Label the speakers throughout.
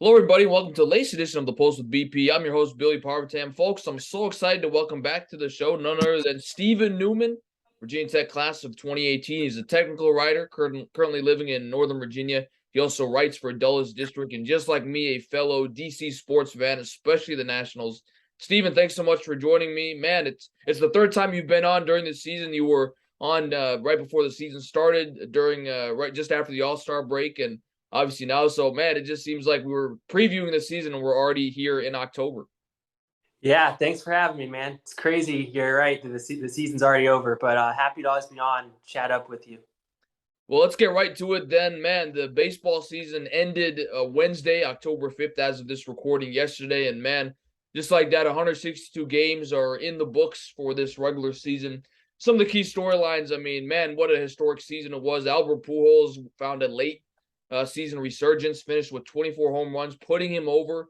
Speaker 1: Hello, everybody. Welcome to the latest edition of the Post with BP. I'm your host, Billy Parvatam. Folks, I'm so excited to welcome back to the show none other than Stephen Newman, Virginia Tech class of 2018. He's a technical writer currently living in Northern Virginia. He also writes for Dulles District, and just like me, a fellow DC sports fan, especially the Nationals. Stephen, thanks so much for joining me. Man, it's the third time you've been on during the season. You were on right before the season started, during right just after the All-Star break, and obviously now. So, man, it just seems like we were previewing the season and we're already here in October.
Speaker 2: Yeah, thanks for having me, man. It's crazy. You're right. The season's already over, but happy to always be on, chat up with you.
Speaker 1: Well, let's get right to it then, man. The baseball season ended Wednesday, October 5th, as of this recording yesterday. And, man, just like that, 162 games are in the books for this regular season. Some of the key storylines, I mean, man, what a historic season it was. Albert Pujols found a late season resurgence, finished with 24 home runs, putting him over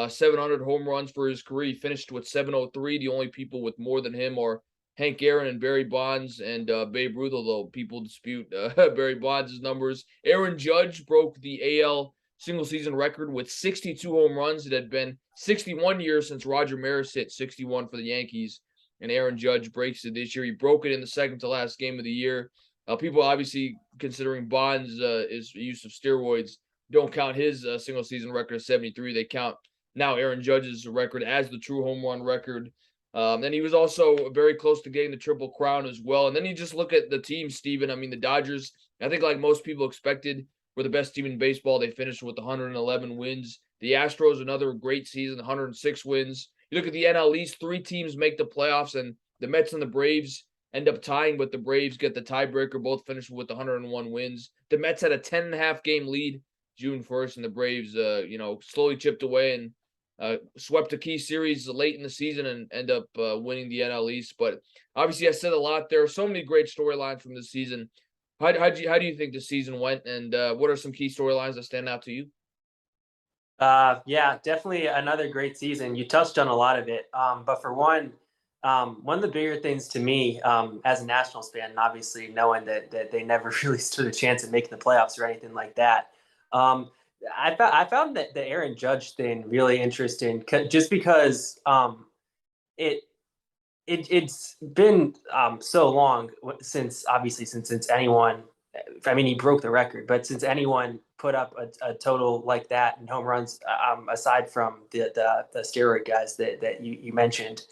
Speaker 1: 700 home runs for his career. He finished with 703. The only people with more than him are Hank Aaron and Barry Bonds and Babe Ruth, although people dispute Barry Bonds' numbers. Aaron Judge broke the AL single season record with 62 home runs. It had been 61 years since Roger Maris hit 61 for the Yankees, and Aaron Judge breaks it this year. He broke it in the second to last game of the year. People obviously considering Bonds' his use of steroids don't count his single season record of 73. They count now Aaron Judge's record as the true home run record. And he was also very close to getting the Triple Crown as well. And then you just look at the team, Steven. I mean, the Dodgers, I think like most people expected, were the best team in baseball. They finished with 111 wins. The Astros, another great season, 106 wins. You look at the NL East, three teams make the playoffs, and the Mets and the Braves end up tying, but the Braves get the tiebreaker, both finished with 101 wins. The Mets had a 10.5 game lead June 1st, and the Braves, slowly chipped away and swept a key series late in the season and end up winning the NL East. But obviously, I said a lot. There are so many great storylines from this season. How do you think the season went, and what are some key storylines that stand out to you?
Speaker 2: Yeah, definitely another great season. You touched on a lot of it, but for one of the bigger things to me as a Nationals fan, and obviously knowing that they never really stood a chance at making the playoffs or anything like that. Um, I found that the Aaron Judge thing really interesting, just because it it's been so long since anyone. I mean, he broke the record, but since anyone put up a total like that in home runs, aside from the steroid guys that you mentioned,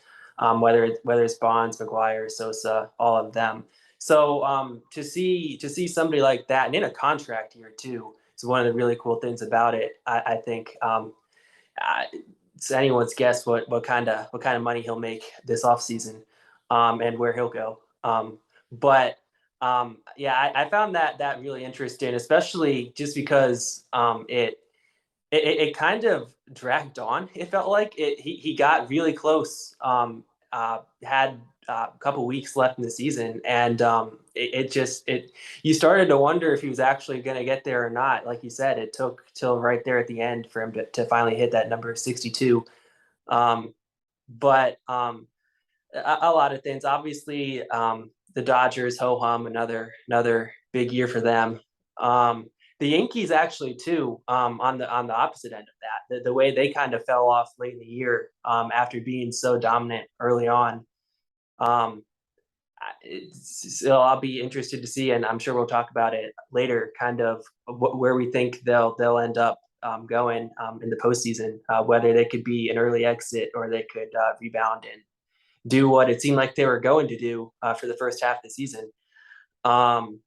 Speaker 2: whether it's Bonds, McGuire, Sosa, all of them. So to see somebody like that and in a contract year too is one of the really cool things about it. I think it's anyone's guess what kind of money he'll make this offseason, and where he'll go. But yeah, I found that really interesting, especially just because it kind of dragged on. It felt like he got really close. Had a couple weeks left in the season, and it you started to wonder if he was actually going to get there or not. Like you said, it took till right there at the end for him to finally hit that number 62. Um, but a lot of things, obviously, the Dodgers, ho hum, another big year for them. The Yankees actually too, on the opposite end of that, the way they kind of fell off late in the year, after being so dominant early on. Um, so I'll be interested to see, and I'm sure we'll talk about it later, kind of where we think they'll end up going in the postseason, whether they could be an early exit or they could rebound and do what it seemed like they were going to do for the first half of the season. Um,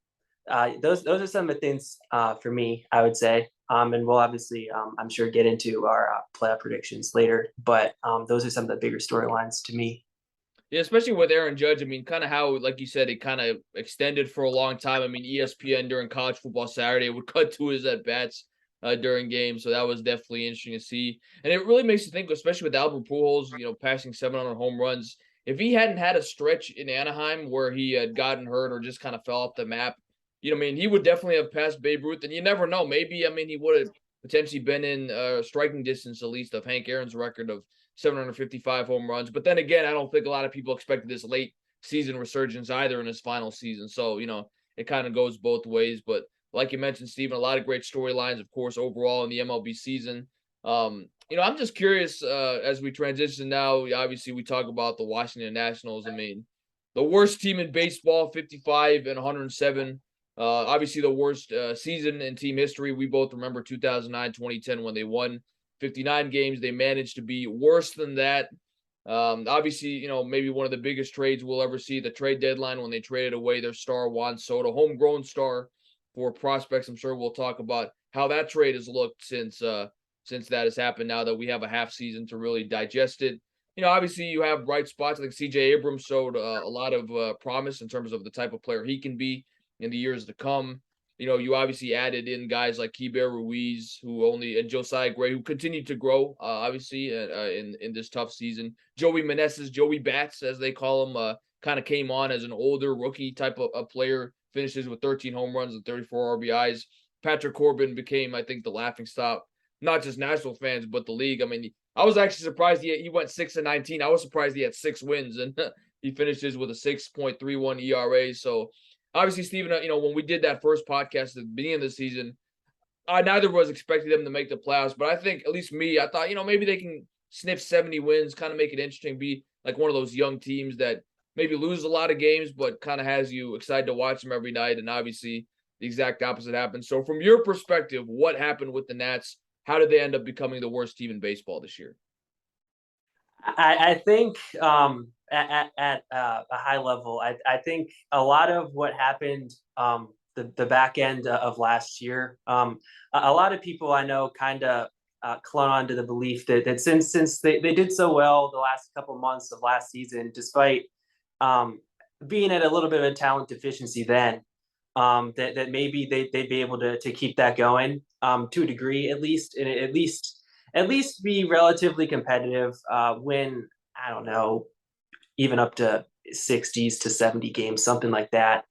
Speaker 2: those are some of the things for me, I would say. And we'll obviously, I'm sure, get into our playoff predictions later. But those are some of the bigger storylines to me.
Speaker 1: Yeah, especially with Aaron Judge. I mean, kind of how, like you said, it kind of extended for a long time. I mean, ESPN during College Football Saturday would cut to his at bats during games, so that was definitely interesting to see. And it really makes you think, especially with Albert Pujols, passing 700 home runs. If he hadn't had a stretch in Anaheim where he had gotten hurt or just kind of fell off the map, I mean, he would definitely have passed Babe Ruth. And you never know, maybe, I mean, he would have potentially been in striking distance at least of Hank Aaron's record of 755 home runs. But then again, I don't think a lot of people expected this late season resurgence either in his final season. So, it kind of goes both ways. But like you mentioned, Stephen, a lot of great storylines, of course, overall in the MLB season. I'm just curious as we transition now. Obviously, we talk about the Washington Nationals. I mean, the worst team in baseball, 55 and 107. Obviously, the worst season in team history. We both remember 2009, 2010 when they won 59 games. They managed to be worse than that. Obviously, maybe one of the biggest trades we'll ever see, the trade deadline when they traded away their star Juan Soto, homegrown star for prospects. I'm sure we'll talk about how that trade has looked since that has happened. Now that we have a half season to really digest it, obviously you have bright spots. I think C.J. Abrams showed a lot of promise in terms of the type of player he can be in the years to come. You obviously added in guys like Keibert Ruiz, and Josiah Gray, who continued to grow, obviously, in this tough season. Joey Meneses, Joey Bats, as they call him, kind of came on as an older rookie type of a player, finishes with 13 home runs and 34 RBIs. Patrick Corbin became, I think, the laughingstock, not just National fans, but the league. I mean, I was actually surprised he went 6-19. I was surprised he had 6 wins, and he finishes with a 6.31 ERA. So, obviously, Stephen, when we did that first podcast at the beginning of the season, I neither was expecting them to make the playoffs, but I think, at least me, I thought, maybe they can sniff 70 wins, kind of make it interesting, be like one of those young teams that maybe lose a lot of games, but kind of has you excited to watch them every night. And obviously, the exact opposite happened. So, from your perspective, what happened with the Nats? How did they end up becoming the worst team in baseball this year?
Speaker 2: I think at a high level, I think a lot of what happened the back end of last year, a lot of people I know kind of clung on to the belief that since they did so well the last couple months of last season, despite being at a little bit of a talent deficiency then, that maybe they'd be able to keep that going to a degree, at least, and at least be relatively competitive, win, I don't know, even up to 60s to 70 games, something like that.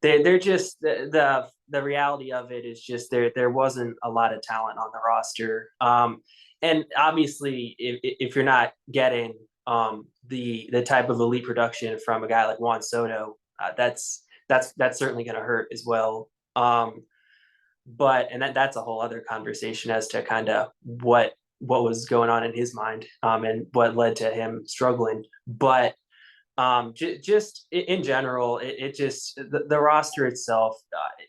Speaker 2: They're just the reality of it is just there wasn't a lot of talent on the roster. And obviously, if you're not getting the type of elite production from a guy like Juan Soto, that's certainly going to hurt as well. But that's a whole other conversation as to kind of what was going on in his mind, and what led to him struggling. But just in general, it just the roster itself,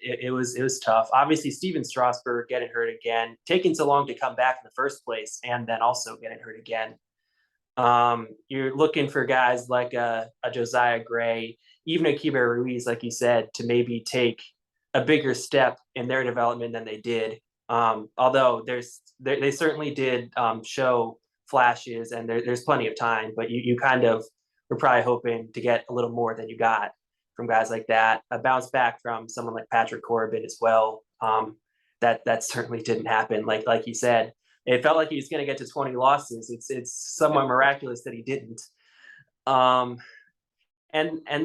Speaker 2: it was tough. Obviously, Steven Strasburg getting hurt again, taking so long to come back in the first place, and then also getting hurt again. You're looking for guys like a Josiah Gray, even a Keibert Ruiz, like you said, to maybe take a bigger step in their development than they did. Although they certainly did show flashes, and there's plenty of time, but you kind of were probably hoping to get a little more than you got from guys like that. A bounce back from someone like Patrick Corbin as well. That certainly didn't happen. Like you said, it felt like he was going to get to 20 losses. It's somewhat miraculous that he didn't. And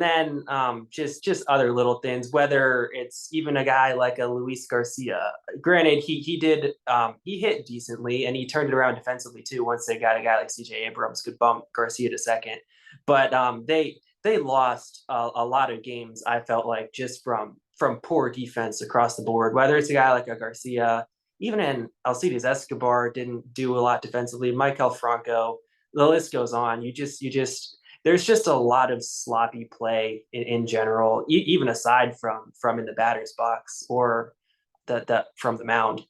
Speaker 2: then just other little things, whether it's even a guy like a Luis Garcia. Granted, he hit decently, and he turned it around defensively too. Once they got a guy like C.J. Abrams, could bump Garcia to second. But they lost a lot of games, I felt like, just from poor defense across the board. Whether it's a guy like a Garcia, even in Alcides Escobar didn't do a lot defensively. Michael Franco, the list goes on. You just there's just a lot of sloppy play in general, even aside from in the batter's box or the from the mound.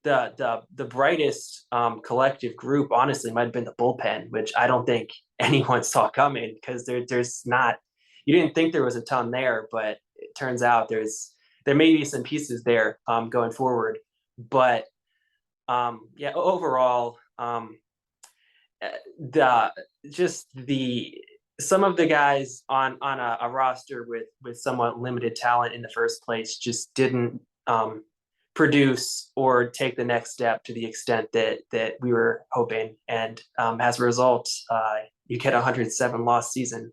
Speaker 2: The brightest collective group, honestly, might have been the bullpen, which I don't think anyone saw coming, because there's not. You didn't think there was a ton there, but it turns out there may be some pieces there going forward. But yeah, overall, some of the guys on a roster with somewhat limited talent in the first place just didn't produce or take the next step to the extent that we were hoping. And as a result, you get a 107 loss season.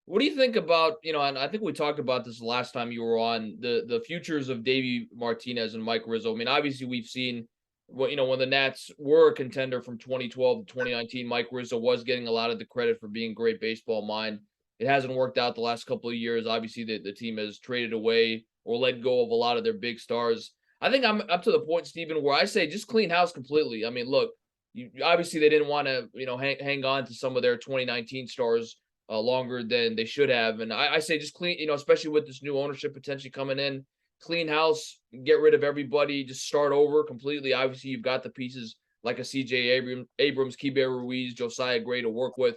Speaker 1: What do you think about, and I think we talked about this last time you were on, the futures of Davey Martinez and Mike Rizzo? I mean, obviously we've seen when the Nats were a contender from 2012 to 2019, Mike Rizzo was getting a lot of the credit for being a great baseball mind. It hasn't worked out the last couple of years. Obviously, the team has traded away or let go of a lot of their big stars. I think I'm up to the point, Stephen, where I say just clean house completely. I mean, look, obviously they didn't want to, hang on to some of their 2019 stars longer than they should have, and I say just clean, especially with this new ownership potentially coming in, clean house, get rid of everybody, just start over completely. Obviously, you've got the pieces like a CJ Abrams, Keibert Ruiz, Josiah Gray to work with.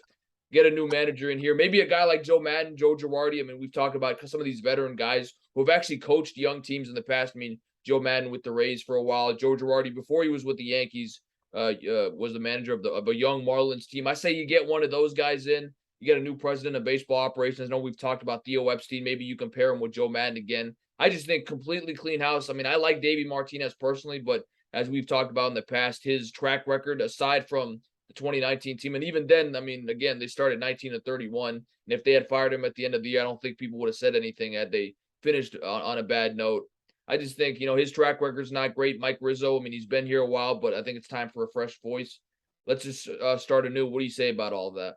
Speaker 1: Get a new manager in here, maybe a guy like Joe Madden, Joe Girardi. I mean, we've talked about some of these veteran guys who have actually coached young teams in the past. I mean, Joe Madden with the Rays for a while. Joe Girardi, before he was with the Yankees, was the manager of a young Marlins team. I say you get one of those guys in. You get a new president of baseball operations. I know we've talked about Theo Epstein. Maybe you compare him with Joe Madden again. I just think completely clean house. I mean, I like Davey Martinez personally, but as we've talked about in the past, his track record, aside from the 2019 team, and even then, I mean, again, they started 19-31, and if they had fired him at the end of the year, I don't think people would have said anything had they finished on a bad note. I just think, his track record's not great. Mike Rizzo, I mean, he's been here a while, but I think it's time for a fresh voice. Let's just start anew. What do you say about all of that?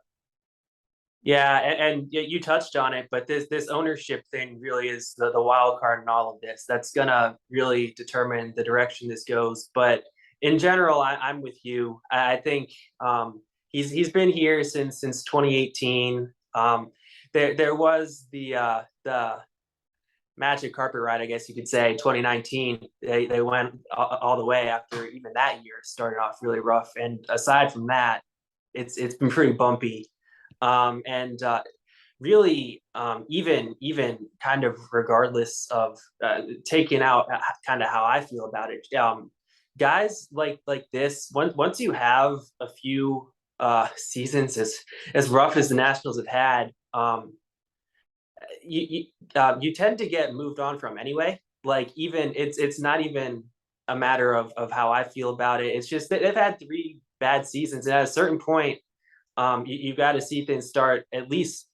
Speaker 2: Yeah, and you touched on it, but this ownership thing really is the wild card in all of this. That's gonna really determine the direction this goes. But in general, I'm with you. I think he's been here since 2018. There was the magic carpet ride, I guess you could say. 2019, they went all the way after even that year started off really rough. And aside from that, it's been pretty bumpy. And really, even kind of regardless of taking out kind of how I feel about it, guys like this, once you have a few seasons as rough as the Nationals have had, you tend to get moved on from anyway. Like, even it's not even a matter of how I feel about it. It's just that they've had 3 bad seasons, and at a certain point, you got to see things start at least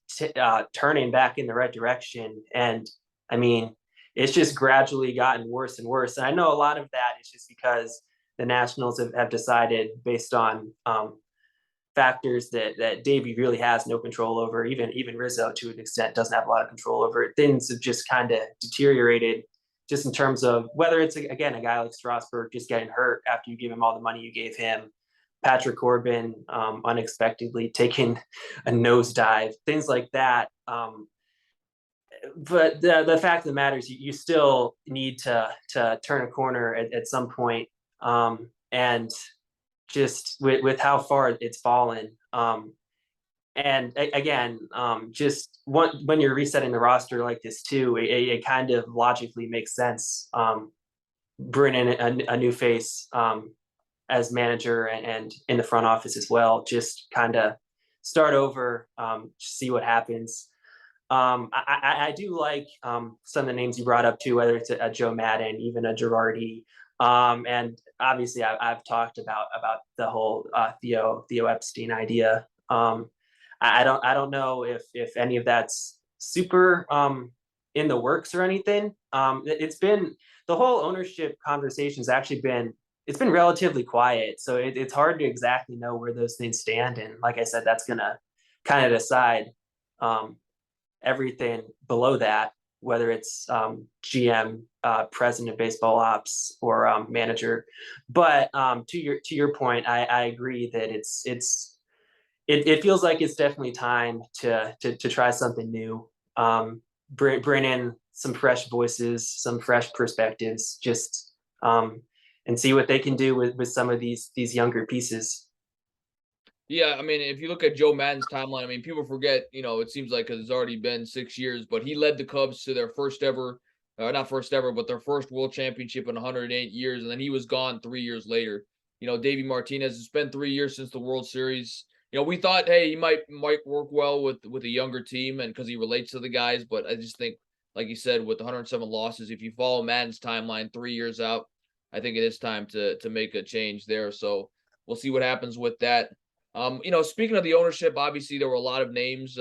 Speaker 2: turning back in the right direction. And I mean, it's just gradually gotten worse and worse. And I know a lot of that is just because the Nationals have decided, based on factors that Davey really has no control over. Even Rizzo, to an extent, doesn't have a lot of control over it. Things have just kind of deteriorated, just in terms of whether it's, again, a guy like Strasburg just getting hurt after you give him all the money you gave him, Patrick Corbin unexpectedly taking a nosedive, things like that. But the fact of the matter is, you still need to turn a corner at some point. And just with how far it's fallen. And again, just when you're resetting the roster like this too, it kind of logically makes sense. Bring in a new face as manager and in the front office as well. Just kind of start over, see what happens. I do like some of the names you brought up too, whether it's a Joe Madden, even a Girardi. And obviously, I've talked about the whole Theo Epstein idea. I don't know if any of that's super in the works or anything. It's been, the whole ownership conversation's actually been, it's been relatively quiet, so it's hard to exactly know where those things stand. And like I said, that's gonna kind of decide everything below that, whether it's GM, president of baseball ops, or manager. But to your point, I agree that it feels like it's definitely time to try something new, bring in some fresh voices, some fresh perspectives, just and see what they can do with some of these younger pieces.
Speaker 1: Yeah, I mean, if you look at Joe Madden's timeline, I mean, people forget, it seems like, because it's already been 6 years, but he led the Cubs to their first ever, not first ever, but their first world championship in 108 years. And then he was gone 3 years later. Davey Martinez, it's been 3 years since the World Series. We thought, hey, he might work well with a younger team, and because he relates to the guys. But I just think, like you said, with 107 losses, if you follow Madden's timeline 3 years out, I think it is time to make a change there. So we'll see what happens with that. Speaking of the ownership, obviously there were a lot of names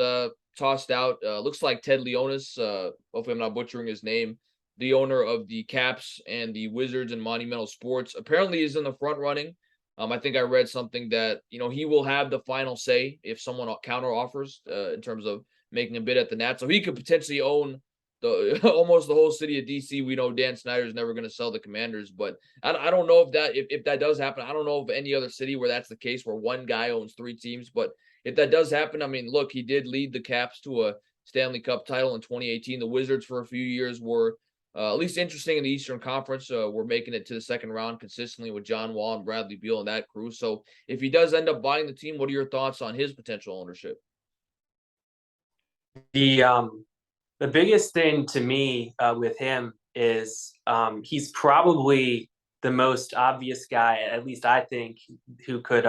Speaker 1: tossed out. Looks like Ted Leonis, hopefully I'm not butchering his name, the owner of the Caps and the Wizards and Monumental Sports, apparently is in the front running. I think I read something that, he will have the final say if someone counter offers in terms of making a bid at the Nats. So he could potentially own almost the whole city of DC. We know Dan Snyder is never going to sell the Commanders, but I don't know if if that does happen. I don't know of any other city where that's the case, where one guy owns three teams. But if that does happen, I mean, look, he did lead the Caps to a Stanley Cup title in 2018. The Wizards for a few years were at least interesting in the Eastern Conference. We're making it to the second round consistently with John Wall and Bradley Beal and that crew. So if he does end up buying the team, what are your thoughts on his potential ownership?
Speaker 2: The biggest thing to me with him is he's probably the most obvious guy, at least I think, who could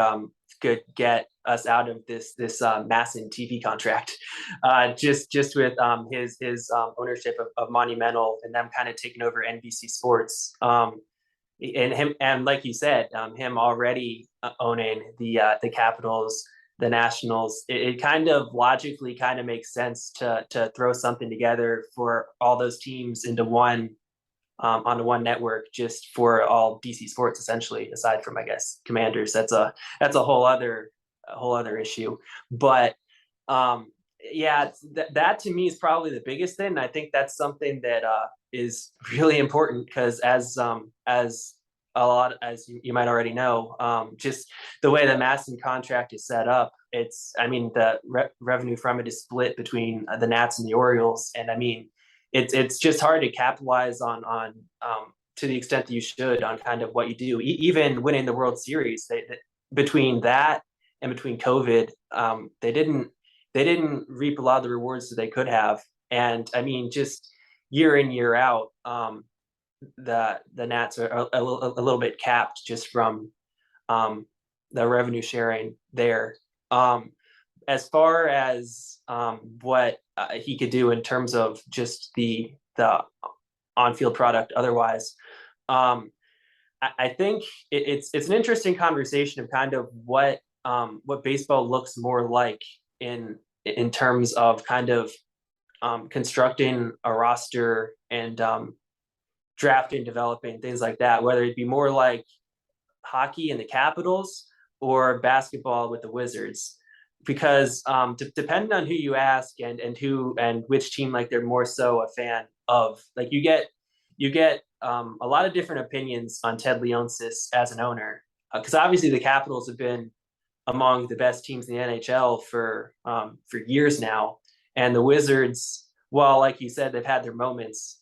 Speaker 2: get us out of this massive TV contract. Just with his ownership of Monumental and them kind of taking over NBC Sports. And him, and like you said, him already owning the Capitals, the Nationals, it kind of logically kind of makes sense to throw something together for all those teams into one onto one network, just for all DC sports, essentially, aside from, I guess, Commanders. That's a whole other issue. But yeah, that to me is probably the biggest thing. And I think that's something that is really important, because as a lot, as you might already know, just the way the Masson contract is set up, I mean, the revenue from it is split between the Nats and the Orioles, and I mean, it's just hard to capitalize on to the extent that you should on kind of what you do. Even winning the World Series, between that and between COVID, they didn't reap a lot of the rewards that they could have, and I mean, just year in year out. The Nats are a little bit capped just from the revenue sharing there. As far as what he could do in terms of just the on-field product otherwise, I think it's an interesting conversation of kind of what baseball looks more like in terms of kind of constructing a roster and drafting, developing, things like that, whether it be more like hockey in the Capitals or basketball with the Wizards. Because depending on who you ask and who and which team, like, they're more so a fan of, like, you get a lot of different opinions on Ted Leonsis as an owner, because obviously the Capitals have been among the best teams in the NHL for years now, and the Wizards, well, like you said, they've had their moments.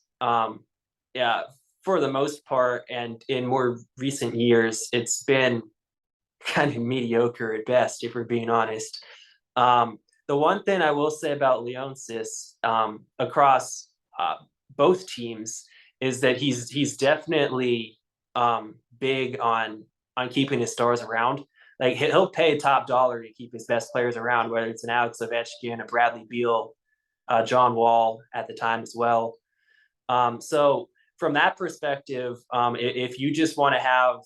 Speaker 2: Yeah, for the most part, and in more recent years, it's been kind of mediocre at best, if we're being honest. The one thing I will say about Leonsis across both teams is that he's definitely big on keeping his stars around. Like, he'll pay top dollar to keep his best players around, whether it's an Alex Ovechkin, a Bradley Beal, John Wall at the time as well. So from that perspective, if you just want to have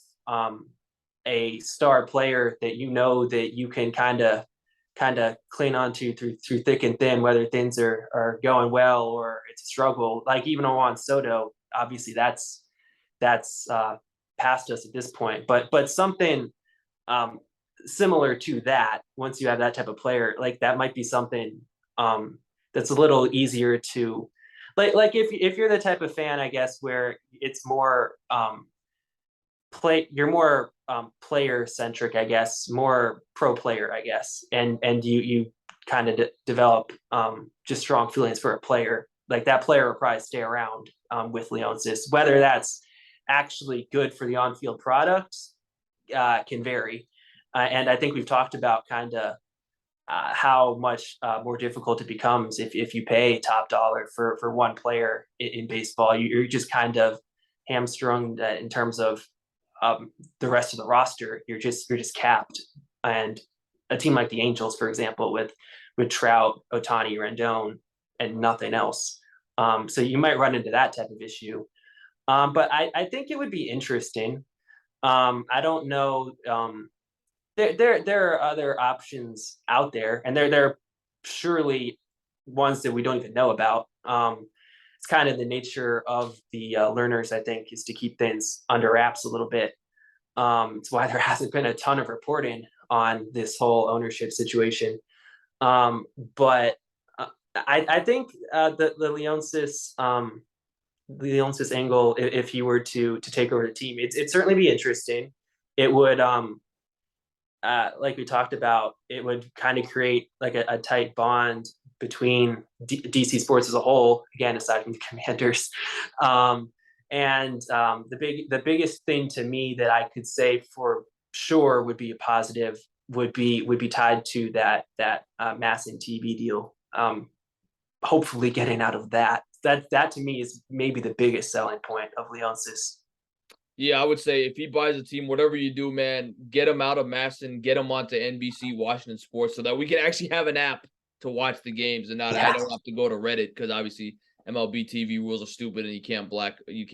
Speaker 2: a star player that you know that you can kind of cling on to through thick and thin, whether things are going well or it's a struggle, like even Juan Soto, obviously that's past us at this point, but something similar to that, once you have that type of player, like, that might be something that's a little easier to, like if you're the type of fan, I guess, where it's more you're more player centric, I guess, more pro player, I guess, and you kind of develop just strong feelings for a player, like, that player will probably stay around with Leonsis. Whether that's actually good for the on-field product can vary, and I think we've talked about kind of how much more difficult it becomes if you pay top dollar for one player in baseball. You're just kind of hamstrung in terms of the rest of the roster. You're just capped. And a team like the Angels, for example, with Trout, Ohtani, Rendon, and nothing else. So you might run into that type of issue. But I think it would be interesting. I don't know. There are other options out there, and they're surely ones that we don't even know about. It's kind of the nature of the learners, I think, is to keep things under wraps a little bit. It's why there hasn't been a ton of reporting on this whole ownership situation. But I think the Leonsis angle, if he were to take over the team, it'd certainly be interesting. It would like we talked about, it would kind of create like a tight bond between DC sports as a whole. Again, aside from the Commanders, the biggest thing to me that I could say for sure would be a positive would be tied to that Masson TV deal. Hopefully, getting out of that to me is maybe the biggest selling point of Leonsis.
Speaker 1: Yeah, I would say if he buys a team, whatever you do, man, get him out of Masson, get him onto NBC Washington Sports so that we can actually have an app to watch the games and not I don't have to go to Reddit because obviously MLB TV rules are stupid and you can't black you.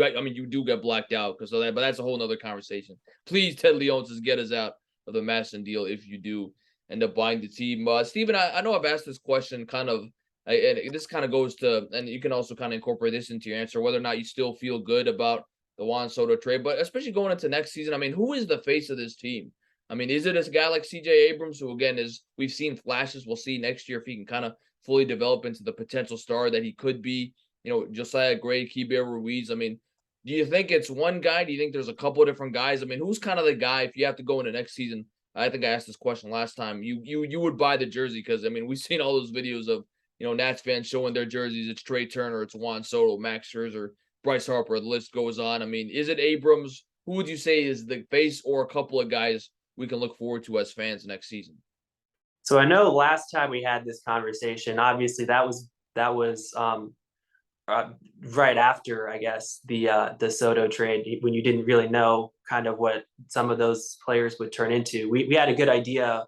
Speaker 1: I mean, you do get blacked out because of that, but that's a whole nother conversation. Please, Ted Leonsis, get us out of the Masson deal if you do end up buying the team. Stephen, I know I've asked this question kind of. And this kind of goes to, and you can also kind of incorporate this into your answer, whether or not you still feel good about the Juan Soto trade, but especially going into next season, I mean, who is the face of this team? I mean, is it a guy like CJ Abrams, who again is we've seen flashes? We'll see next year if he can kind of fully develop into the potential star that he could be. You know, Josiah Gray, Keibert Ruiz. I mean, do you think it's one guy? Do you think there's a couple of different guys? I mean, who's kind of the guy if you have to go into next season? I think I asked this question last time. You would buy the jersey because I mean we've seen all those videos of Nats fans showing their jerseys. It's Trey Turner, it's Juan Soto, Max Scherzer, Bryce Harper. The list goes on. I mean, is it Abrams? Who would you say is the face, or a couple of guys we can look forward to as fans next season?
Speaker 2: So I know last time we had this conversation, obviously that was right after, I guess, the Soto trade, when you didn't really know kind of what some of those players would turn into. We had a good idea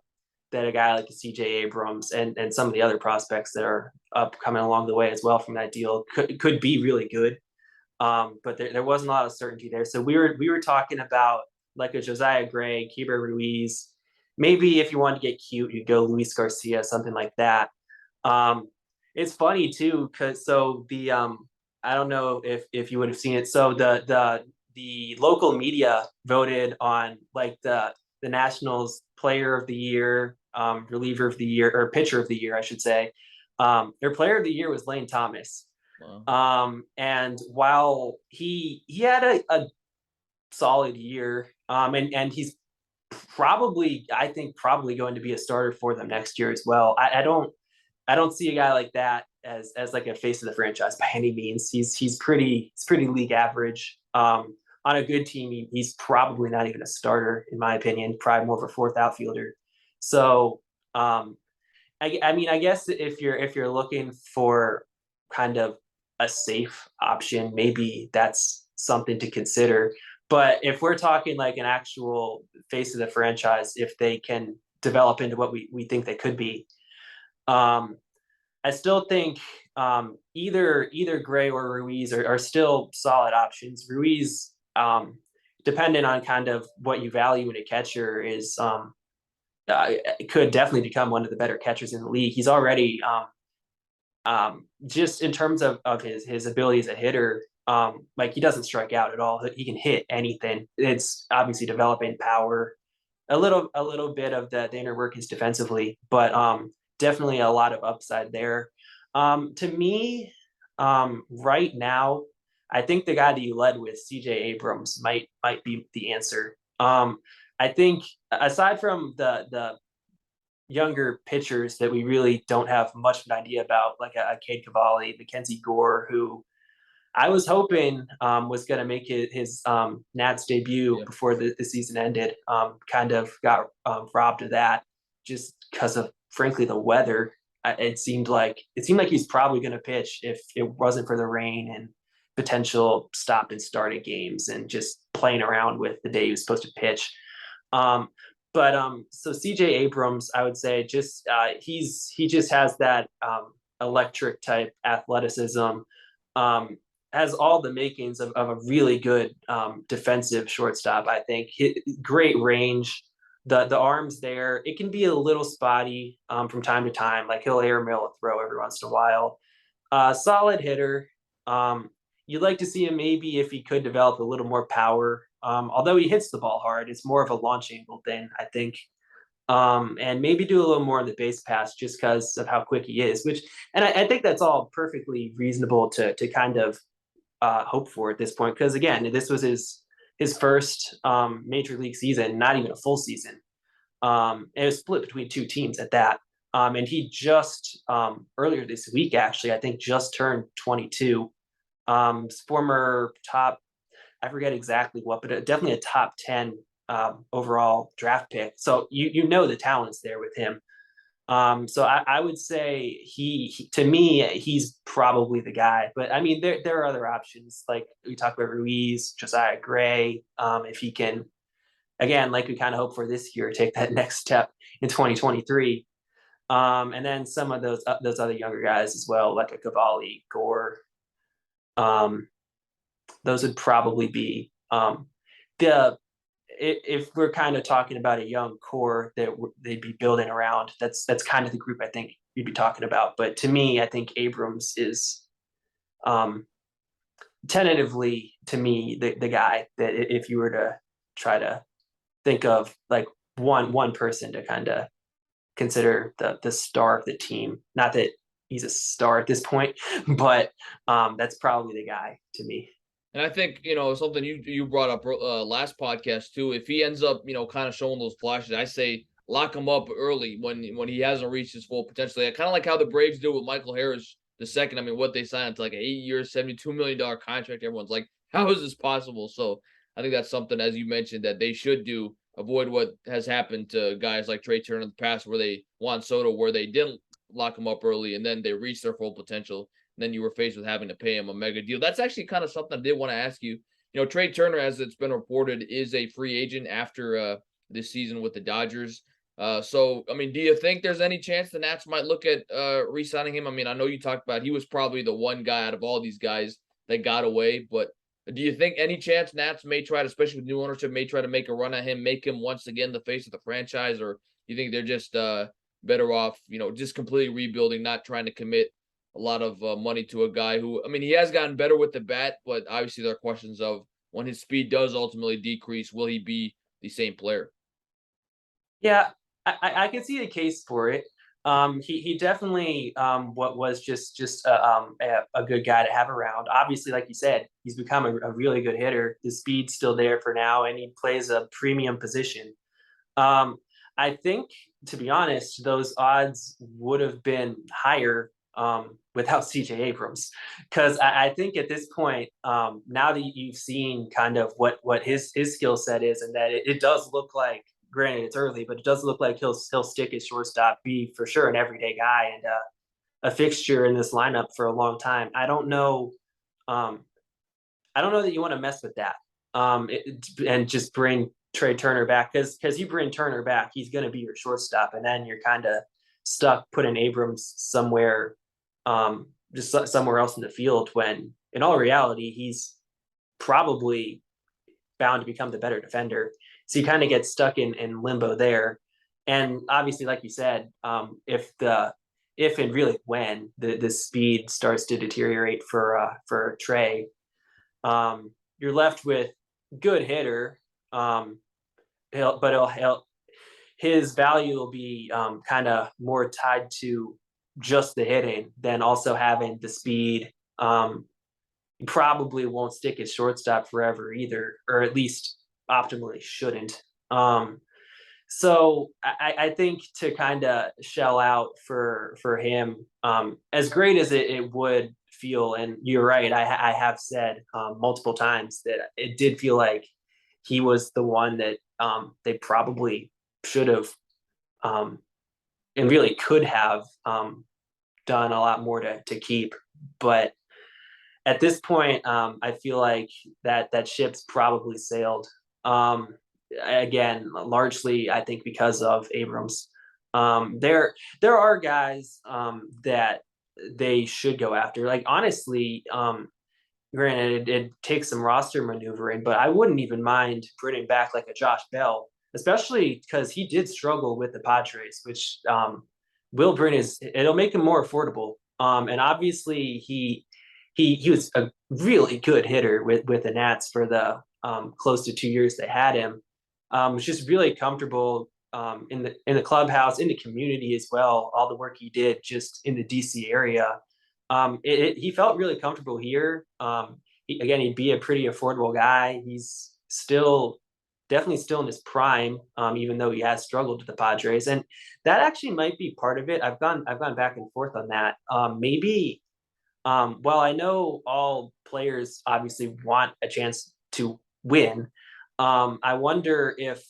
Speaker 2: that a guy like CJ Abrams and some of the other prospects that are up coming along the way as well from that deal could be really good. But there wasn't a lot of certainty there. So we were talking about like a Josiah Gray, Keibert Ruiz. Maybe if you wanted to get cute, you'd go Luis Garcia, something like that. It's funny too, because I don't know if you would have seen it. So the local media voted on like the Nationals Player of the Year, reliever of the year, or pitcher of the year, I should say. Their Player of the Year was Lane Thomas. Wow. And while he had a solid year, and he's I think probably going to be a starter for them next year as well. I don't see a guy like that as like a face of the franchise by any means. He's pretty league average. On a good team, he's probably not even a starter, in my opinion, probably more of a fourth outfielder. So, I mean, I guess if you're looking for kind of a safe option, maybe that's something to consider. But if we're talking like an actual face of the franchise, if they can develop into what we think they could be, I still think either Gray or Ruiz are still solid options. Ruiz, depending on kind of what you value in a catcher, is could definitely become one of the better catchers in the league. He's already just in terms of his ability as a hitter, like he doesn't strike out at all. He can hit anything. It's obviously developing power, a little bit of the inner workings defensively, but definitely a lot of upside there. To me, right now, I think the guy that you led with, CJ Abrams, might be the answer. I think aside from the younger pitchers that we really don't have much of an idea about, like a Cade Cavalli, Mackenzie Gore, who I was hoping was going to make his Nats debut before the season ended. Kind of got robbed of that just because of, frankly, the weather. It seemed like he's probably going to pitch if it wasn't for the rain and potential stop and start at games and just playing around with the day he was supposed to pitch. So CJ Abrams, I would say, just he just has that electric type athleticism. Has all the makings of a really good defensive shortstop. I think great range. The arms there. It can be a little spotty from time to time. Like he'll airmail a throw every once in a while. Solid hitter. You'd like to see him maybe if he could develop a little more power. Although he hits the ball hard, it's more of a launch angle thing, I think. and maybe do a little more on the base pass just because of how quick he is. And I think that's all perfectly reasonable to kind of hope for at this point, because again, this was his first major league season, not even a full season. It was split between two teams at that. And he just earlier this week, actually, I think just turned 22. Former top, I forget exactly what, but definitely a top 10 overall draft pick. So you know the talent's there with him. So I would say he to me he's probably the guy. But I mean there are other options, like we talked about Ruiz, Josiah Gray. If he can, again, like we kind of hope for this year, take that next step in 2023. And then some of those other younger guys as well, like a Cavalli, Gore. Those would probably be the if we're kind of talking about a young core that they'd be building around. That's kind of the group I think you'd be talking about. But to me, I think Abrams is tentatively, to me, the guy that if you were to try to think of like one person to kind of consider the star of the team. Not that he's a star at this point, but that's probably the guy to me.
Speaker 1: And I think, something you brought up last podcast too. If he ends up, kind of showing those flashes, I say lock him up early when he hasn't reached his full potential. I kind of like how the Braves do with Michael Harris the second. I mean, what they signed to like an 8-year, $72 million contract. Everyone's like, how is this possible? So I think that's something, as you mentioned, that they should do. Avoid what has happened to guys like Trey Turner in the past, where Juan Soto, where they didn't lock him up early and then they reached their full potential. Then you were faced with having to pay him a mega deal. That's actually kind of something I did want to ask you. Trey Turner, as it's been reported, is a free agent after this season with the Dodgers. So, I mean, do you think there's any chance the Nats might look at re-signing him? I mean, I know you talked about he was probably the one guy out of all these guys that got away, but do you think any chance Nats may try to, especially with new ownership, may try to make a run at him, make him once again the face of the franchise, or you think they're just better off, just completely rebuilding, not trying to commit a lot of money to a guy who, I mean, he has gotten better with the bat, but obviously there are questions of when his speed does ultimately decrease, will he be the same player?
Speaker 2: Yeah, I can see a case for it. He definitely what was just a good guy to have around. Obviously, like you said, he's become a really good hitter. The speed's still there for now, and he plays a premium position. I think, to be honest, those odds would have been higher without CJ Abrams, because I think at this point, now that you've seen kind of what his skill set is, and that it does look like, granted it's early, but it does look like he'll stick his shortstop, be for sure an everyday guy and a fixture in this lineup for a long time. I don't know that you want to mess with that and just bring Trey Turner back, because you bring Turner back, he's going to be your shortstop, and then you're kind of stuck putting Abrams somewhere, just somewhere else in the field, when in all reality he's probably bound to become the better defender. So you kind of get stuck in limbo there. And obviously, like you said, if and really when the speed starts to deteriorate for Trey, you're left with good hitter. His value will be kind of more tied to just the hitting than also having the speed. He probably won't stick his shortstop forever either, or at least optimally shouldn't. So I think to kind of shell out for him, as great as it would feel, and you're right, I have said multiple times that it did feel like he was the one that they probably should have and really could have done a lot more to keep. But at this point, I feel like that ship's probably sailed. Again, largely, I think because of Abrams. There are guys that they should go after. Like, honestly, granted, it takes some roster maneuvering, but I wouldn't even mind bringing back like a Josh Bell, especially because he did struggle with the Padres, which will it'll make him more affordable. And obviously he was a really good hitter with the Nats for the close to 2 years they had him. Was just really comfortable in the clubhouse, in the community as well. All the work he did just in the DC area, he felt really comfortable here. Again, he'd be a pretty affordable guy. He's definitely still in his prime, even though he has struggled with the Padres, and that actually might be part of it. I've gone back and forth on that. Maybe while I know all players obviously want a chance to win, I wonder if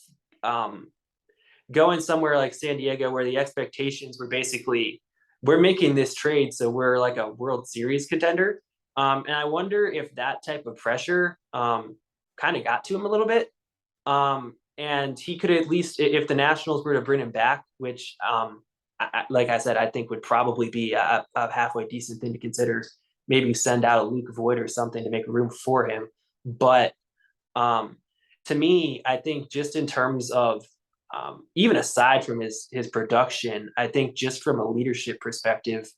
Speaker 2: going somewhere like San Diego, where the expectations were basically, we're making this trade, so we're like a World Series contender. And I wonder if that type of pressure kind of got to him a little bit. And he could at least, if the Nationals were to bring him back, which, like I said, I think would probably be a halfway decent thing to consider. Maybe send out a Luke Voigt or something to make room for him. But to me, I think just in terms of even aside from his production, I think just from a leadership perspective,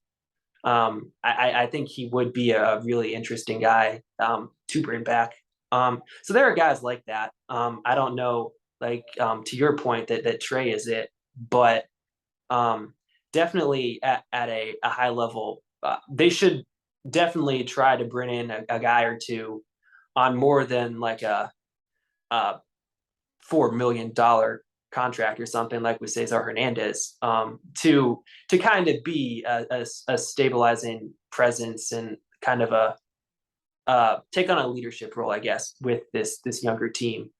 Speaker 2: I think he would be a really interesting guy to bring back. So there are guys like that. I don't know, like to your point that Trey is it, but definitely at a high level, they should definitely try to bring in a guy or two on more than like a $4 million contract or something like with Cesar Hernandez, to kind of be a stabilizing presence and kind of take on a leadership role, I guess, with this younger team.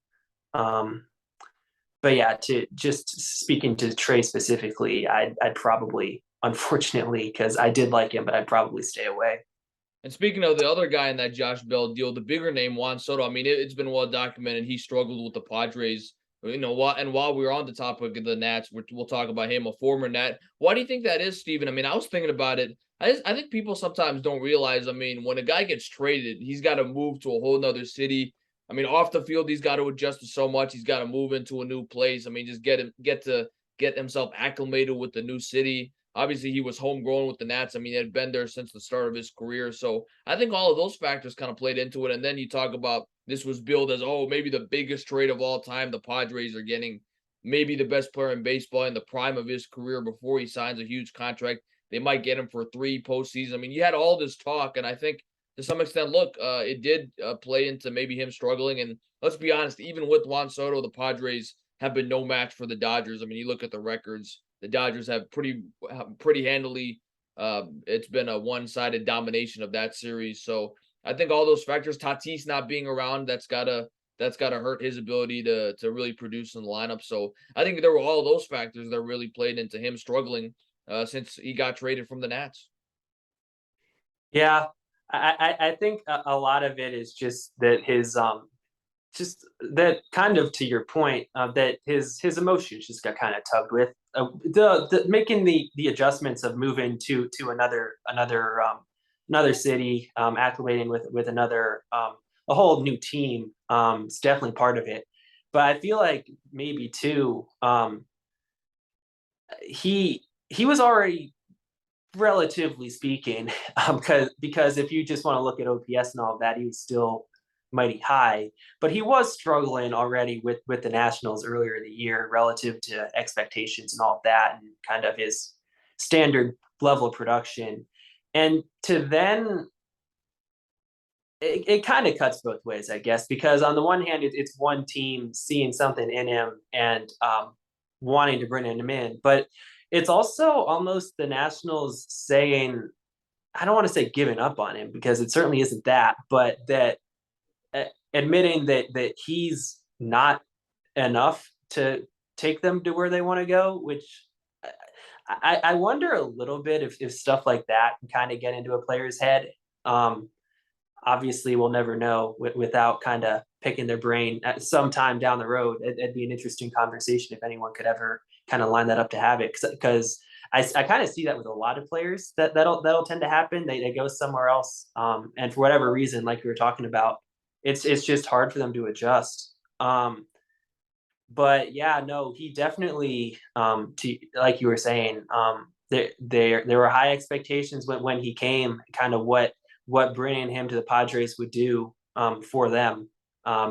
Speaker 2: But yeah, to just speaking to Trey specifically, I'd probably, unfortunately, because I did like him, but I'd probably stay away.
Speaker 1: And speaking of the other guy in that Josh Bell deal, the bigger name Juan Soto. I mean, it's been well documented. He struggled with the Padres. While we're on the topic of the Nats, we'll talk about him, a former Nat. Why do you think that is, Steven? I mean, I was thinking about it. I think people sometimes don't realize. I mean, when a guy gets traded, he's got to move to a whole nother city. I mean, off the field, he's got to adjust to so much. He's got to move into a new place. I mean, just get himself acclimated with the new city. Obviously, he was homegrown with the Nats. I mean, he had been there since the start of his career. So I think all of those factors kind of played into it. And then you talk about this was billed as, oh, maybe the biggest trade of all time. The Padres are getting maybe the best player in baseball in the prime of his career before he signs a huge contract. They might get him for 3 postseasons. I mean, you had all this talk, and I think to some extent, look, it did play into maybe him struggling. And let's be honest, even with Juan Soto, the Padres have been no match for the Dodgers. I mean, you look at the records, the Dodgers have pretty handily. It's been a one-sided domination of that series. So I think all those factors, Tatis not being around, that's gotta hurt his ability to really produce in the lineup. So I think there were all those factors that really played into him struggling since he got traded from the Nats.
Speaker 2: Yeah, I think a lot of it is just that his just that kind of to your point, that his emotions just got kind of tugged with the making the adjustments of moving to another city, acclimating with another a whole new team, is definitely part of it. But I feel like maybe too, he was already, relatively speaking, because if you just want to look at OPS and all of that, he was still mighty high, but he was struggling already with the Nationals earlier in the year relative to expectations and all of that, and kind of his standard level of production. And to then, it kind of cuts both ways, I guess, because on the one hand, it's one team seeing something in him and wanting to bring him in, but it's also almost the Nationals saying, I don't want to say giving up on him because it certainly isn't that, but that admitting that he's not enough to take them to where they want to go, which I wonder a little bit if stuff like that can kind of get into a player's head. Obviously, we'll never know without kind of picking their brain at some time down the road. It'd be an interesting conversation if anyone could ever kind of line that up to have it, because I kind of see that with a lot of players that'll tend to happen. They go somewhere else, and for whatever reason, like we were talking about, it's just hard for them to adjust. But yeah, no, he definitely, like you were saying, there were high expectations when he came, kind of what bringing him to the Padres would do for them,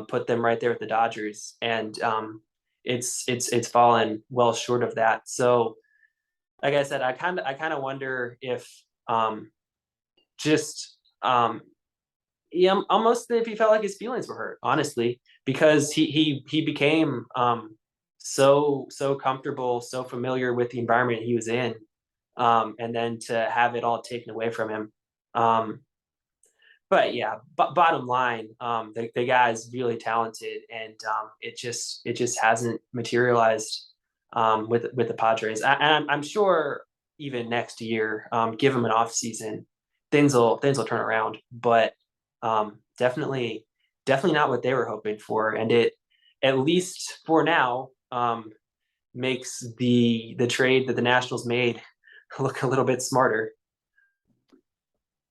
Speaker 2: put them right there with the Dodgers, and it's fallen well short of that. So, like I said, I kind of wonder if just yeah, almost if he felt like his feelings were hurt, honestly, because he became so comfortable, so familiar with the environment he was in, and then to have it all taken away from him. Um, but yeah, bottom line, the guy is really talented, and it just hasn't materialized with the Padres. And I'm sure even next year, give him an off season, things will turn around. But definitely not what they were hoping for, and it, at least for now, makes the trade that the Nationals made look a little bit smarter.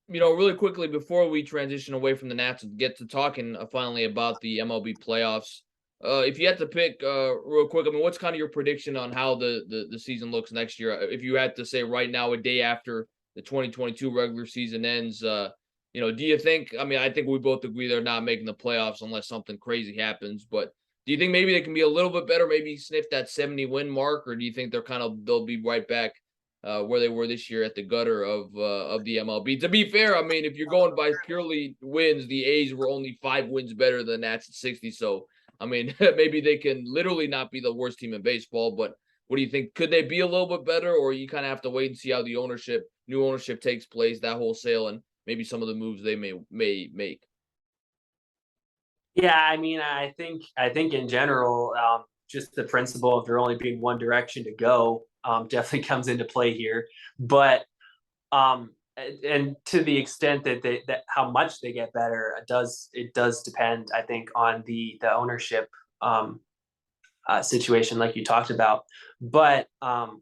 Speaker 1: Really quickly before we transition away from the Nats and get to talking finally about the MLB playoffs, if you had to pick real quick, I mean, what's kind of your prediction on how the season looks next year? If you had to say right now, a day after the 2022 regular season ends, do you think? I mean, I think we both agree they're not making the playoffs unless something crazy happens. But do you think maybe they can be a little bit better, maybe sniff that 70 win mark, or do you think they'll be right back where they were this year at the gutter of the MLB? To be fair, I mean, if you're going by purely wins, the A's were only 5 wins better than the Nats at 60. So I mean, maybe they can literally not be the worst team in baseball. But what do you think? Could they be a little bit better, or you kind of have to wait and see how the new ownership takes place, that wholesale, and maybe some of the moves they may make?
Speaker 2: Yeah, I mean, I think in general, just the principle of there only being one direction to go definitely comes into play here. But and to the extent that how much they get better, it does depend, I think, on the ownership situation, like you talked about. But and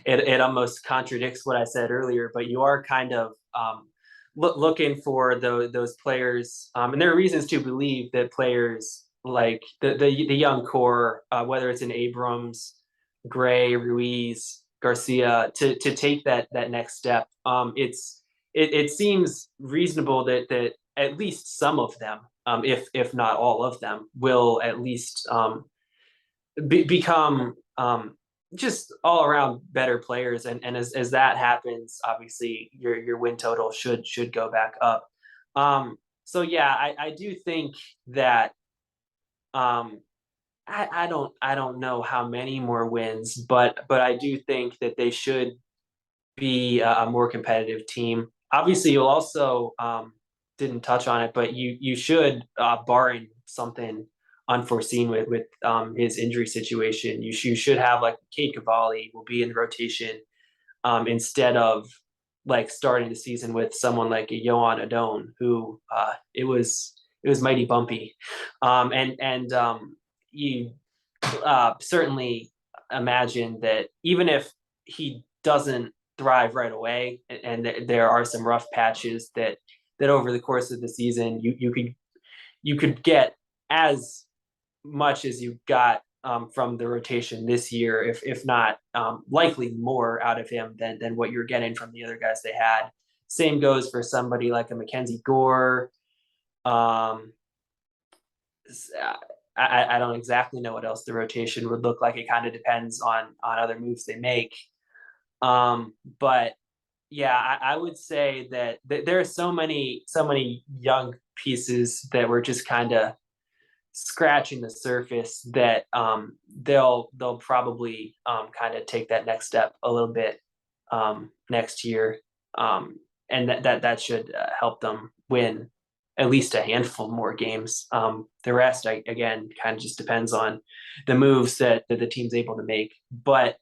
Speaker 2: it almost contradicts what I said earlier. But you are kind of looking for those players, and there are reasons to believe that players like the young core, whether it's in Abrams, Gray, Ruiz, Garcia, to take that next step. It seems reasonable that at least some of them, if not all of them, will at least become just all around better players. And as that happens, obviously your win total should go back up. So yeah, I do think that um, I don't know how many more wins, but I do think that they should be a more competitive team. Obviously, you'll also didn't touch on it, but you should, barring something unforeseen with his injury situation, you should have like Cade Cavalli will be in the rotation, instead of like starting the season with someone like a Yohan Adon, who it was mighty bumpy, and you certainly imagine that even if he doesn't thrive right away, and there are some rough patches that over the course of the season you could get as much as you got from the rotation this year, if not likely more out of him than what you're getting from the other guys they had. Same goes for somebody like a Mackenzie Gore. Um, I don't exactly know what else the rotation would look like. It kind of depends on other moves they make. But yeah, I would say that there are so many young pieces that were just kind of scratching the surface, that they'll probably kind of take that next step a little bit next year, and that should help them win at least a handful more games. The rest, again, kind of just depends on the moves that the team's able to make, but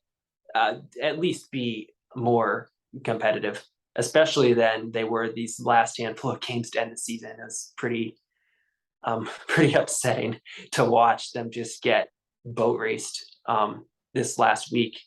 Speaker 2: at least be more competitive, especially than they were these last handful of games to end the season. It was pretty upsetting to watch them just get boat raced this last week.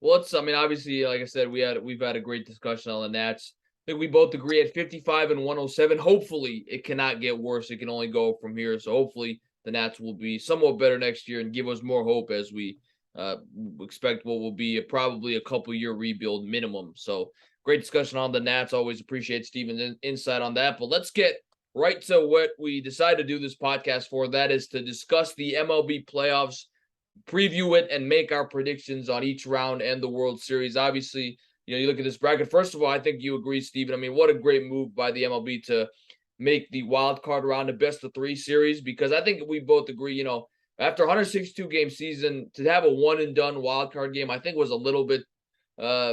Speaker 1: Well, I mean, obviously, like I said, we've had a great discussion on the Nats. I think we both agree at 55 and 107. Hopefully, it cannot get worse. It can only go from here. So hopefully, the Nats will be somewhat better next year and give us more hope as we uh, expect what will be probably a couple-year rebuild minimum. So great discussion on the Nats. Always appreciate Steven's insight on that. But let's get right to what we decided to do this podcast for. That is to discuss the MLB playoffs, preview it, and make our predictions on each round and the World Series. Obviously, you look at this bracket. First of all, I think you agree, Stephen. I mean, what a great move by the MLB to make the wild card round a best of 3 series, because I think we both agree, after 162 game season, to have a one and done wild card game, I think was a little bit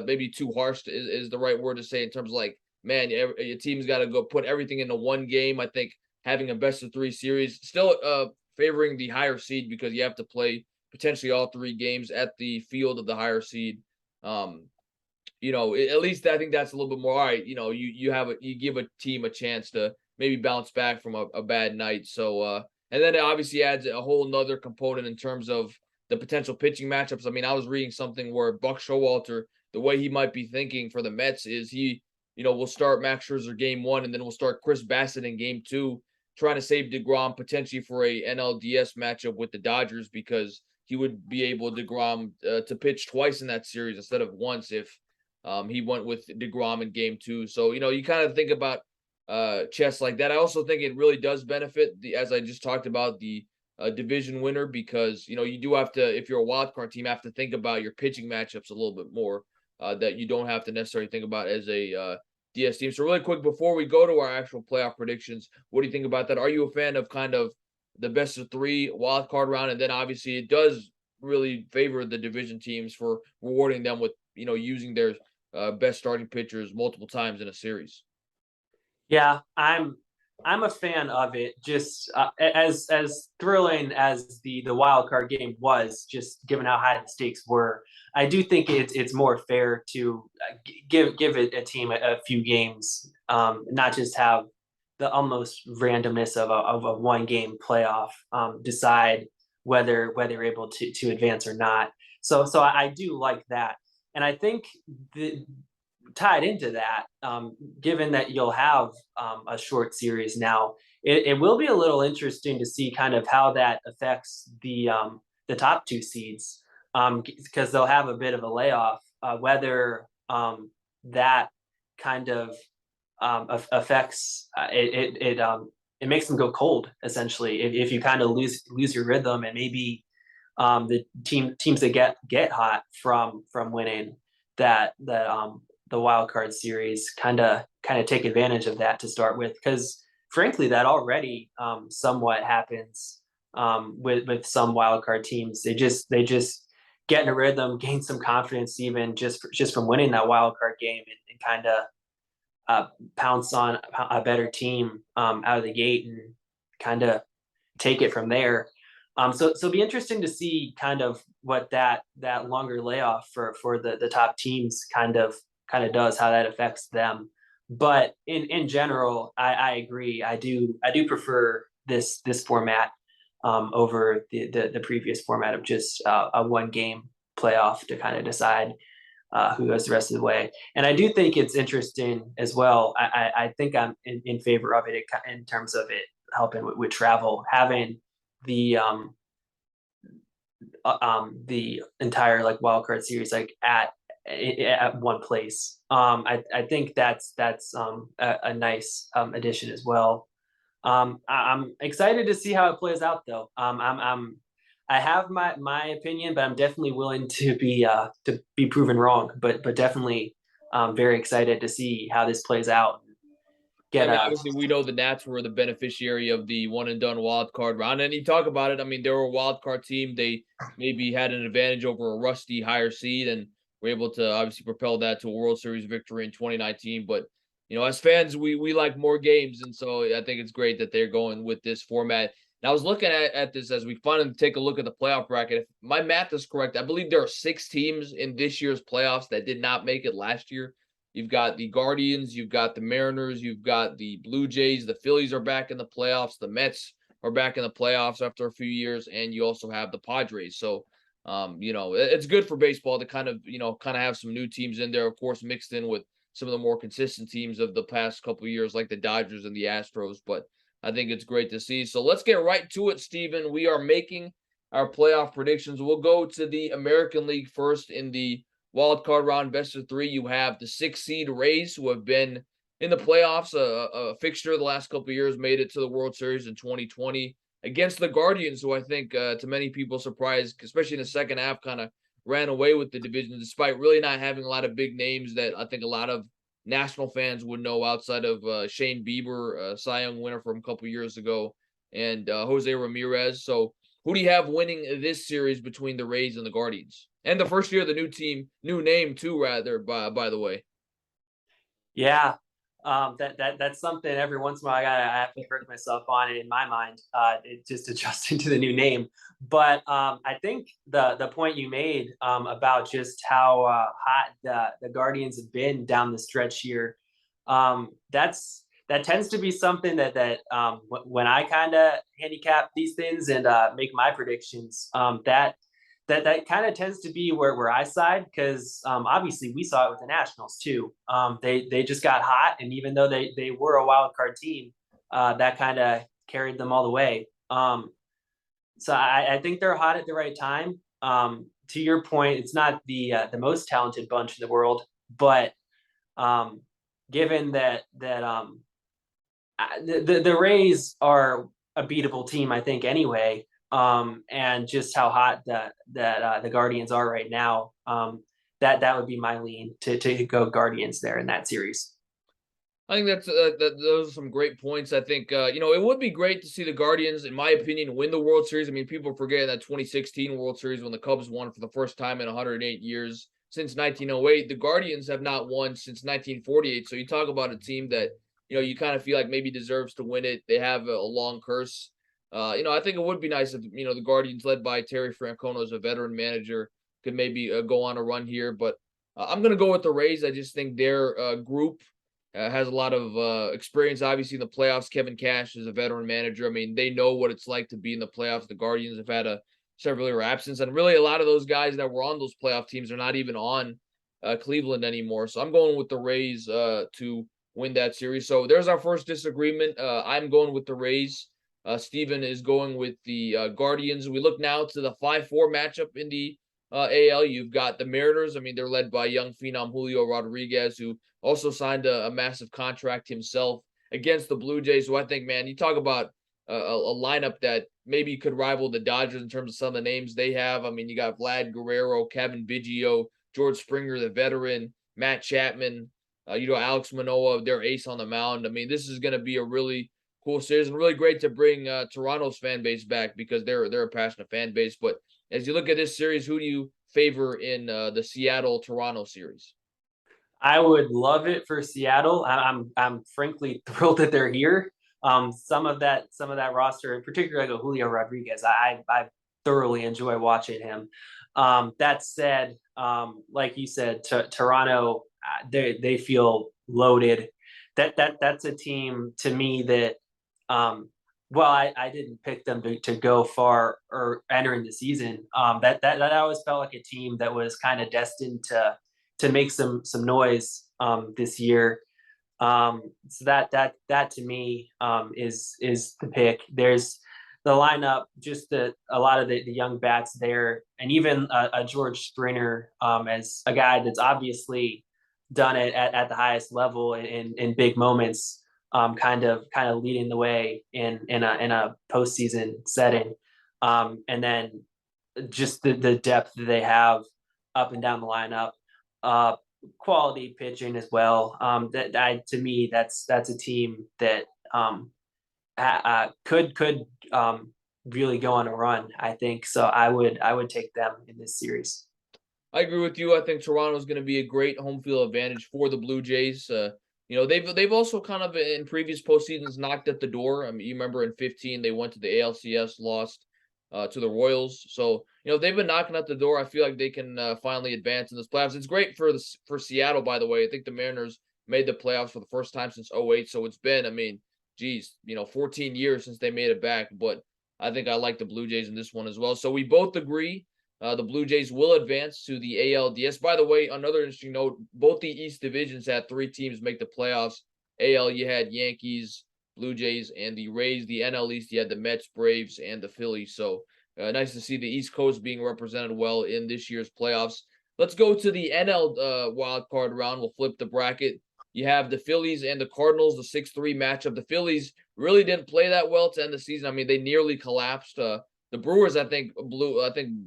Speaker 1: maybe too harsh is the right word to say, in terms of like, man, your team's got to go put everything into one game. I think having a best of 3 series still favoring the higher seed, because you have to play potentially all 3 games at the field of the higher seed. At least I think that's a little bit more all right. You give a team a chance to maybe bounce back from a bad night. So and then it obviously adds a whole nother component in terms of the potential pitching matchups. I mean, I was reading something where Buck Showalter, the way he might be thinking for the Mets is will start Max Scherzer game 1, and then we'll start Chris Bassett in game 2, trying to save DeGrom potentially for a NLDS matchup with the Dodgers, because he would be able, DeGrom, to pitch twice in that series instead of once if he went with DeGrom in game 2. So, you kind of think about chess like that. I also think it really does benefit as I just talked about, the division winner, because you do have to, if you're a wild card team, have to think about your pitching matchups a little bit more, that you don't have to necessarily think about as a DS team. So really quick, before we go to our actual playoff predictions, what do you think about that? Are you a fan of kind of the best of 3 wild card round? And then obviously it does really favor the division teams for rewarding them with using their best starting pitchers multiple times in a series.
Speaker 2: Yeah, I'm a fan of it. Just as thrilling as the wild card game was, just given how high the stakes were, I do think it's more fair to give it a team a few games, not just have the almost randomness of a one game playoff decide whether you're able to advance or not. So I do like that, and I think tied into that, given that you'll have a short series now, it will be a little interesting to see kind of how that affects the top 2 seeds, because they'll have a bit of a layoff. Whether that kind of affects it makes them go cold, essentially, if you kind of lose your rhythm, and maybe the teams that get hot from winning that the wild card series kind of take advantage of that to start with, because frankly that already somewhat happens with some wild card teams. They just get in a rhythm, gain some confidence, even just from winning that wild card game, and kind of pounce on a better team out of the gate and kind of take it from there. So it'll be interesting to see kind of what that longer layoff for the top teams kind of does, how that affects them. But in general, I agree. I do prefer this format over the previous format of just a one game playoff to kind of decide who goes the rest of the way. And I do think it's interesting as well. I think I'm in favor of it in terms of it helping with travel, having the entire like wild card series like at one place. I think that's a nice addition as well. I'm excited to see how it plays out, though. I have my opinion, but I'm definitely willing to be proven wrong. But definitely very excited to see how this plays out.
Speaker 1: Obviously, we know the Nats were the beneficiary of the one and done wild card round, and you talk about it. I mean, they were a wild card team. They maybe had an advantage over a rusty higher seed, and were able to obviously propel that to a World Series victory in 2019. But as fans, we like more games, and so I think it's great that they're going with this format. And I was looking at this as we finally take a look at the playoff bracket. If my math is correct, I believe there are 6 teams in this year's playoffs that did not make it last year. You've got the Guardians, you've got the Mariners, you've got the Blue Jays, the Phillies are back in the playoffs, the Mets are back in the playoffs after a few years, and you also have the Padres. So, it's good for baseball to kind of have some new teams in there, of course, mixed in with some of the more consistent teams of the past couple of years, like the Dodgers and the Astros. But I think it's great to see. So let's get right to it, Stephen. We are making our playoff predictions. We'll go to the American League first in the wild card round, best of 3. You have the 6 seed Rays, who have been in the playoffs, a fixture the last couple of years, made it to the World Series in 2020 against the Guardians, who I think, to many people's surprise, especially in the second half, kind of ran away with the division despite really not having a lot of big names that I think a lot of national fans would know outside of Shane Bieber, Cy Young winner from a couple years ago, and Jose Ramirez. So who do you have winning this series between the Rays and the Guardians? And the first year of the new team, new name too, rather, by the way.
Speaker 2: Yeah, that's something every once in a while I have to correct myself on it in my mind. It just adjusting to the new name. But I think the point you made about just how hot the Guardians have been down the stretch here, that tends to be something that when I kind of handicap these things and make my predictions, that kind of tends to be where I side because obviously we saw it with the Nationals too. They just got hot, and even though they were a wild card team, that kind of carried them all the way. So I think they're hot at the right time. To your point, it's not the most talented bunch in the world, but given that the Rays are a beatable team, I think anyway. And just how hot the Guardians are right now, that would be my lean to go Guardians there in that series.
Speaker 1: I think those are some great points. I think it would be great to see the Guardians, in my opinion, win the World Series. I mean, people forget that 2016 World Series when the Cubs won for the first time in 108 years since 1908. The Guardians have not won since 1948. So you talk about a team that you kind of feel like maybe deserves to win it. They have a long curse. I think it would be nice if the Guardians, led by Terry Francona as a veteran manager, could maybe go on a run here. But I'm going to go with the Rays. I just think their group has a lot of experience, obviously, in the playoffs. Kevin Cash is a veteran manager. I mean, they know what it's like to be in the playoffs. The Guardians have had a several year absence, and really a lot of those guys that were on those playoff teams are not even on Cleveland anymore. So I'm going with the Rays to win that series. So there's our first disagreement. I'm going with the Rays. Stephen is going with the Guardians. We look now to the 5-4 matchup in the AL. You've got the Mariners. I mean, they're led by young phenom Julio Rodriguez, who also signed a massive contract himself, against the Blue Jays, who I think, man, you talk about a lineup that maybe could rival the Dodgers in terms of some of the names they have. I mean, you got Vlad Guerrero, Kevin Biggio, George Springer, the veteran, Matt Chapman, Alex Manoah, their ace on the mound. I mean, this is going to be a really cool series and really great to bring Toronto's fan base back because they're a passionate fan base. But as you look at this series, who do you favor in the Seattle-Toronto series?
Speaker 2: I would love it for Seattle. I'm frankly thrilled that they're here. Some of that roster, particularly like Julio Rodriguez, I thoroughly enjoy watching him. That said, like you said, Toronto, they feel loaded. That's a team to me that, well, I didn't pick them to go far or entering the season. That always felt like a team that was kind of destined to make some noise this year. So that to me is the pick. There's the lineup, just a lot of the young bats there, and even a George Springer as a guy that's obviously done it at the highest level in big moments, kind of leading the way in a postseason setting, and then just the depth that they have up and down the lineup. Quality pitching as well. To me, that's a team that could really go on a run. I think so. I would take them in this series.
Speaker 1: I agree with you. I think Toronto is going to be a great home field advantage for the Blue Jays. They've also kind of in previous postseasons knocked at the door. I mean, you remember in 15 they went to the ALCS, lost to the Royals. So they've been knocking at the door. I feel like they can finally advance in this playoffs. It's great for Seattle, by the way. I think the Mariners made the playoffs for the first time since '08. So it's been, 14 years since they made it back. But I think I like the Blue Jays in this one as well. So we both agree. The Blue Jays will advance to the ALDS. By the way, another interesting note, both the East divisions had 3 teams make the playoffs. AL, you had Yankees, Blue Jays, and the Rays. The NL East, you had the Mets, Braves, and the Phillies. So nice to see the East Coast being represented well in this year's playoffs. Let's go to the NL wild card round. We'll flip the bracket. you have the Phillies and the Cardinals, the 6-3 matchup. The Phillies really didn't play that well to end the season. I mean, they nearly collapsed. The Brewers, I think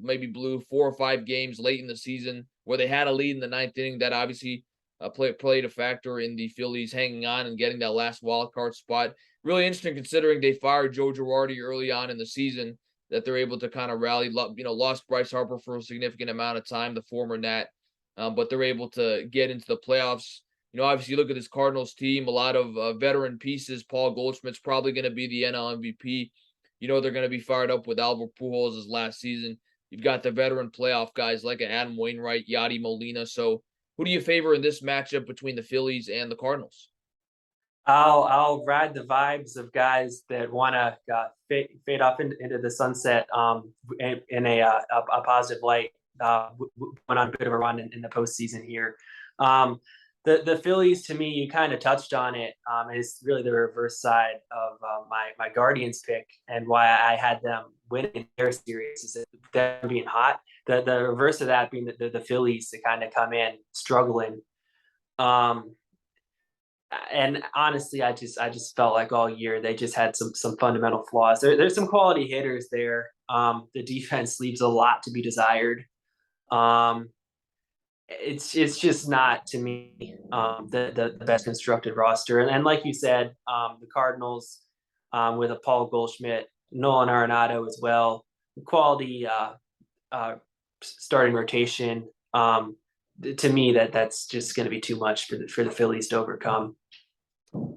Speaker 1: maybe blew 4 or 5 games late in the season where they had a lead in the ninth inning. That obviously played a factor in the Phillies hanging on and getting that last wild card spot. Really interesting considering they fired Joe Girardi early on in the season, that they're able to kind of rally. Lost Bryce Harper for a significant amount of time, the former Nat, but they're able to get into the playoffs. Obviously, you look at this Cardinals team, a lot of veteran pieces. Paul Goldschmidt's probably going to be the NL MVP. They're going to be fired up with Albert Pujols' last season. You've got the veteran playoff guys like Adam Wainwright, Yadi Molina. So who do you favor in this matchup between the Phillies and the Cardinals?
Speaker 2: I'll ride the vibes of guys that want to fade off into the sunset in a positive light. Went on a bit of a run in the postseason here. The Phillies, to me, you kind of touched on it. Is really the reverse side of my Guardians pick, and why I had them winning their series is them being hot. The reverse of that being the Phillies to kind of come in struggling. And honestly, I just felt like all year they just had some fundamental flaws. There's some quality hitters there. The defense leaves a lot to be desired. It's just not, to me, the best constructed roster. And like you said, the Cardinals with a Paul Goldschmidt, Nolan Arenado as well, quality starting rotation. To me, that's just going to be too much for the Phillies to overcome.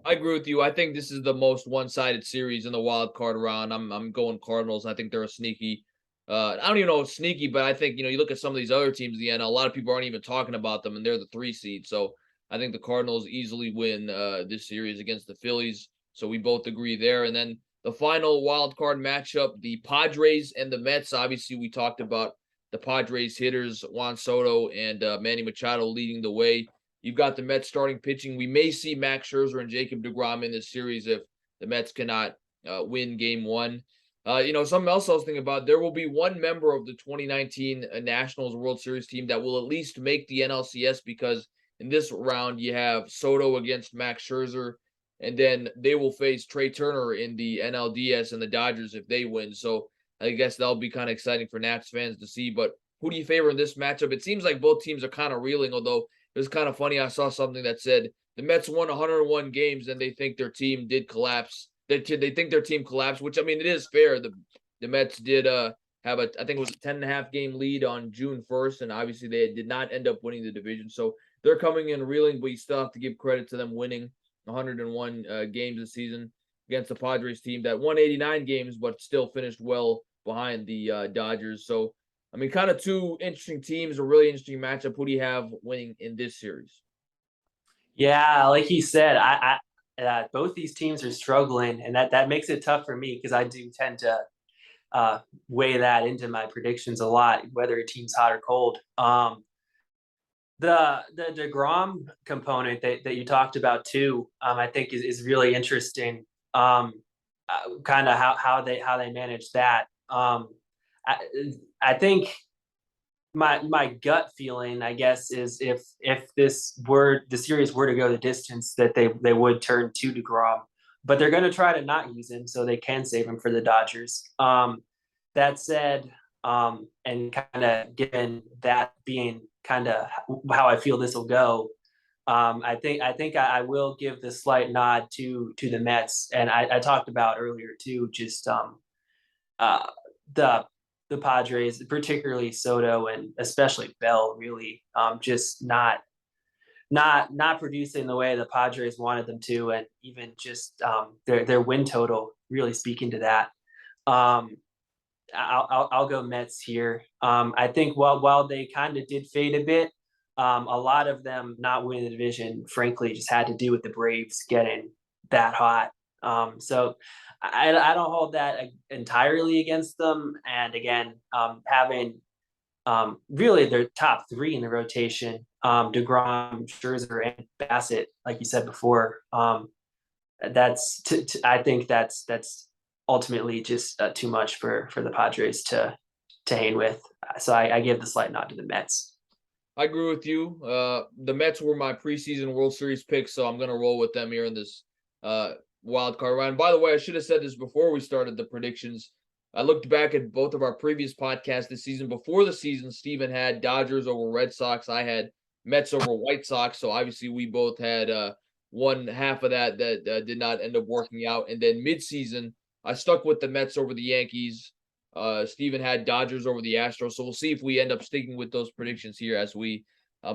Speaker 1: I agree with you. I think this is the most one-sided series in the wild card round. I'm going Cardinals. I think they're a sneaky. I don't even know if sneaky, but I think you look at some of these other teams in the NL. A lot of people aren't even talking about them, and they're the 3 seed. So I think the Cardinals easily win this series against the Phillies. So we both agree there. And then the final wild card matchup, the Padres and the Mets. Obviously, we talked about the Padres hitters, Juan Soto and Manny Machado leading the way. You've got the Mets starting pitching. We may see Max Scherzer and Jacob deGrom in this series if the Mets cannot win Game 1. Something else I was thinking about, there will be one member of the 2019 Nationals World Series team that will at least make the NLCS, because in this round you have Soto against Max Scherzer, and then they will face Trey Turner in the NLDS and the Dodgers if they win. So I guess that'll be kind of exciting for Nats fans to see. But who do you favor in this matchup? It seems like both teams are kind of reeling, although it was kind of funny. I saw something that said the Mets won 101 games and they think their team did collapse. They think their team collapsed, which, I mean, it is fair. The Mets did have I think it was a 10.5 game lead on June 1st, and obviously they did not end up winning the division. So they're coming in reeling, but you still have to give credit to them winning 101 games this season against the Padres team that won 89 games, but still finished well behind the Dodgers. So, I mean, kind of two interesting teams, a really interesting matchup. Who do you have winning in this series?
Speaker 2: Yeah, like you said, I both these teams are struggling, and that makes it tough for me because I do tend to weigh that into my predictions a lot, whether a team's hot or cold. The DeGrom component that you talked about too, I think is really interesting. Kind of how they manage that. I think my gut feeling, I guess, is if the series were to go the distance, that they would turn to DeGrom, but they're going to try to not use him so they can save him for the Dodgers. That said, and kind of given that being kind of how I feel this will go, I think I will give the slight nod to the Mets, and I talked about earlier too, just the Padres, particularly Soto and especially Bell, really just not producing the way the Padres wanted them to, and even just their win total really speaking to that. I'll go Mets here. I think while they kind of did fade a bit, a lot of them not winning the division, frankly, just had to do with the Braves getting that hot. So I don't hold that entirely against them. And again, having really their top 3 in the rotation, DeGrom, Scherzer, and Bassett, like you said before, I think that's ultimately just too much for the Padres to hang with. So I give the slight nod to the Mets.
Speaker 1: I agree with you. The Mets were my preseason World Series picks, so I'm gonna roll with them here in this wild card round. By the way, I should have said this before we started the predictions. I looked back at both of our previous podcasts this season. Before the season, Steven had Dodgers over Red Sox. I had Mets over White Sox. So obviously, we both had one half of that did not end up working out. And then midseason, I stuck with the Mets over the Yankees. Steven had Dodgers over the Astros. So we'll see if we end up sticking with those predictions here as we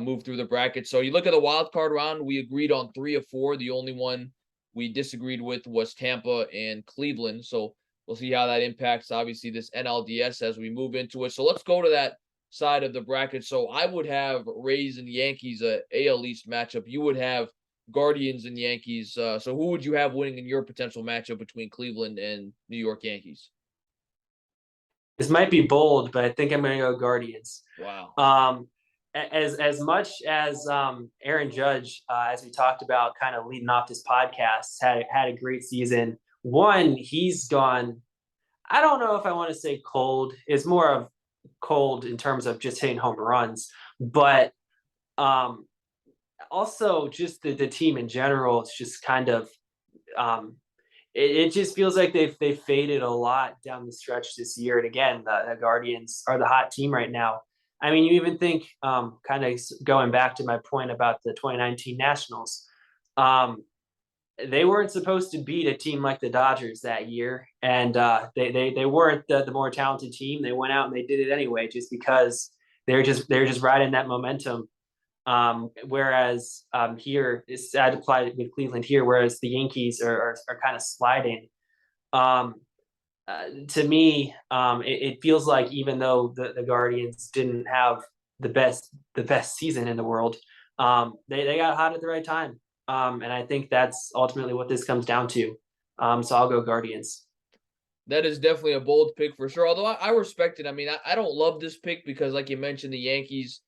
Speaker 1: move through the bracket. So you look at the wild card round, we agreed on 3 of 4. The only one we disagreed with was Tampa and Cleveland. So we'll see how that impacts, obviously, this NLDS as we move into it. So let's go to that side of the bracket. So I would have Rays and Yankees, a AL East matchup. You would have Guardians and Yankees. So who would you have winning in your potential matchup between Cleveland and New York Yankees?
Speaker 2: This might be bold, but I think I'm going to go Guardians.
Speaker 1: Wow.
Speaker 2: As much as Aaron Judge, as we talked about, kind of leading off this podcast, had a great season. One, he's gone. I don't know if I want to say cold. It's more of cold in terms of just hitting home runs, but also just the team in general. It's just kind of it just feels like they've faded a lot down the stretch this year. And again, the Guardians are the hot team right now. I mean, you even think, kind of going back to my point about the 2019 Nationals, they weren't supposed to beat a team like the Dodgers that year, and they weren't the more talented team. They went out and they did it anyway, just because they're just riding that momentum. Whereas here, it's sad to apply with Cleveland here, whereas the Yankees are kind of sliding. To me, it feels like even though the Guardians didn't have the best season in the world, they got hot at the right time. And I think that's ultimately what this comes down to. So I'll go Guardians.
Speaker 1: That is definitely a bold pick for sure. Although I respect it. I mean, I don't love this pick because, like you mentioned, the Yankees,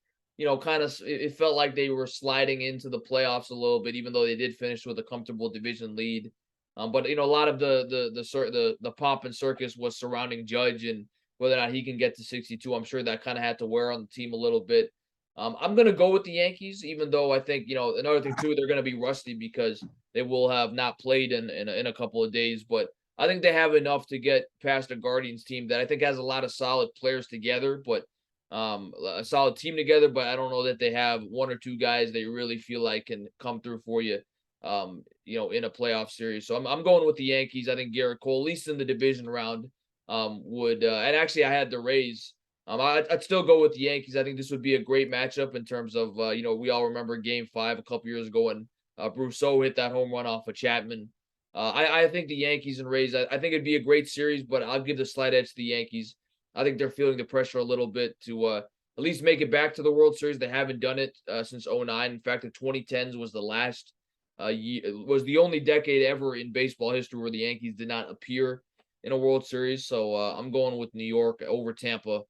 Speaker 1: kind of it felt like they were sliding into the playoffs a little bit, even though they did finish with a comfortable division lead. But a lot of the pomp and circus was surrounding Judge and whether or not he can get to 62. I'm sure that kind of had to wear on the team a little bit. I'm gonna go with the Yankees, even though I think another thing too, they're gonna be rusty because they will have not played in a couple of days. But I think they have enough to get past a Guardians team that I think has a lot of solid players together, but a solid team together. But I don't know that they have one or two guys they really feel like can come through for you. In a playoff series. So I'm going with the Yankees. I think Garrett Cole, at least in the division round, would and actually I had the Rays. I'd still go with the Yankees. I think this would be a great matchup in terms of we all remember Game 5 a couple years ago when Brousseau hit that home run off of Chapman. I think the Yankees and Rays. I think it'd be a great series, but I'll give the slight edge to the Yankees. I think they're feeling the pressure a little bit to at least make it back to the World Series. They haven't done it since '09. In fact, the 2010s was the last was the only decade ever in baseball history where the Yankees did not appear in a World Series. So I'm going with New York over Tampa.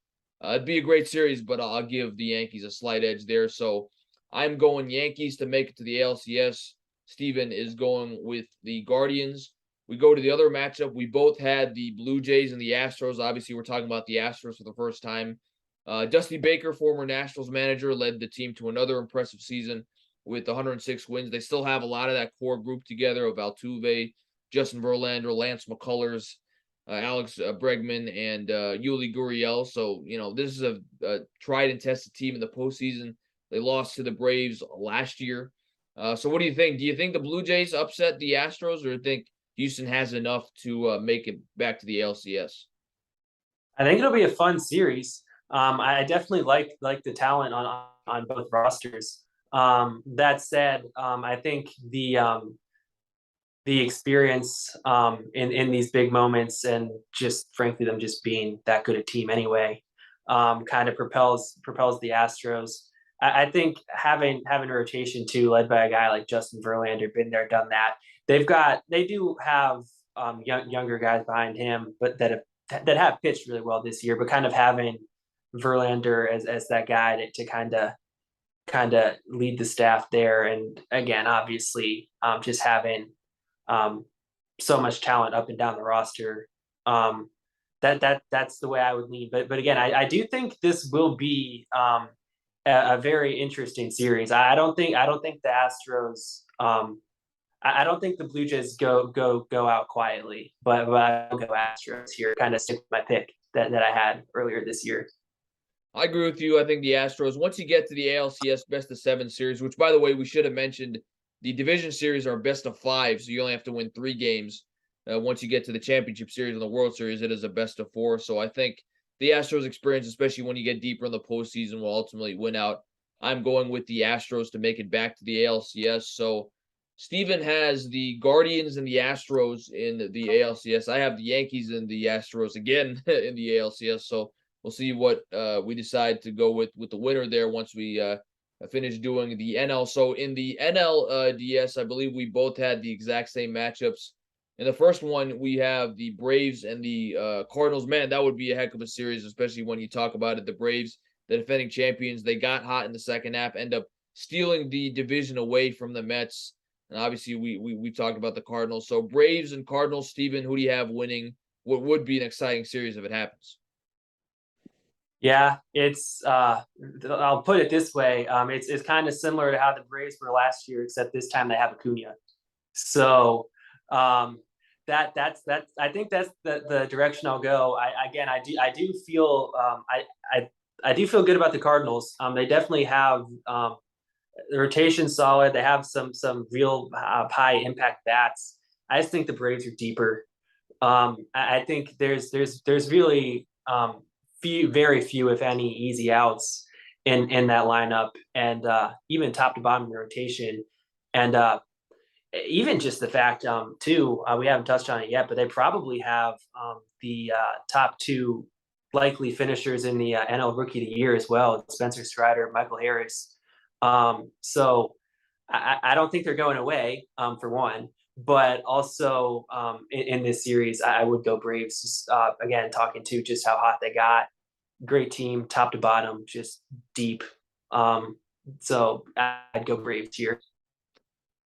Speaker 1: It'd be a great series, but I'll give the Yankees a slight edge there. So I'm going Yankees to make it to the ALCS. Steven is going with the Guardians. We go to the other matchup. We both had the Blue Jays and the Astros. Obviously, we're talking about the Astros for the first time. Dusty Baker, former Nationals manager, led the team to another impressive season with 106 wins. They still have a lot of that core group together of Altuve, Justin Verlander, Lance McCullers, Alex Bregman, and Yuli Gurriel. So, this is a tried and tested team in the postseason. They lost to the Braves last year. So what do you think? Do you think the Blue Jays upset the Astros, or do you think Houston has enough to make it back to the ALCS?
Speaker 2: I think it'll be a fun series. I definitely like the talent on both rosters. That said, I think the experience in these big moments, and just frankly them just being that good a team anyway, kind of propels the Astros. I think having a rotation too, led by a guy like Justin Verlander, been there, done that. They do have younger guys behind him, but that have pitched really well this year. But kind of having Verlander as that guy to kind of lead the staff there, and again, obviously, just having so much talent up and down the roster. That's the way I would lean. But again, I do think this will be a very interesting series. I don't think the Astros. I don't think the Blue Jays go out quietly, but I'll go Astros here. Kind of stick with my pick that I had earlier this year.
Speaker 1: I agree with you. I think the Astros, once you get to the ALCS best of 7 series, which by the way, we should have mentioned, the division series are best of 5, so you only have to win 3 games. Once you get to the championship series and the World Series, it is a best of 4. So I think the Astros experience, especially when you get deeper in the postseason, will ultimately win out. I'm going with the Astros to make it back to the ALCS. So Steven has the Guardians and the Astros in the ALCS. I have the Yankees and the Astros again in the ALCS. So we'll see what we decide to go with the winner there once we finish doing the NL. So in the NLDS, I believe we both had the exact same matchups. In the first one, we have the Braves and the Cardinals. Man, that would be a heck of a series, especially when you talk about it. The Braves, the defending champions, they got hot in the second half, end up stealing the division away from the Mets. And obviously, we talked about the Cardinals. So Braves and Cardinals, Steven, who do you have winning what would be an exciting series if it happens?
Speaker 2: Yeah, it's I'll put it this way. It's kind of similar to how the Braves were last year, except this time they have Acuna. So that's I think that's the direction I'll go. I do feel I do feel good about the Cardinals. They definitely have the rotation solid. They have some real high impact bats. I just think the Braves are deeper. I think there's really very few, if any, easy outs in that lineup, and even top to bottom rotation, and even just the fact too, we haven't touched on it yet, but they probably have the top 2 likely finishers in the NL Rookie of the Year as well, Spencer Strider, Michael Harris. So I don't think they're going away for one, but also in this series, I would go Braves. Just again, talking to just how hot they got, great team, top to bottom, just deep. So I'd go Braves here.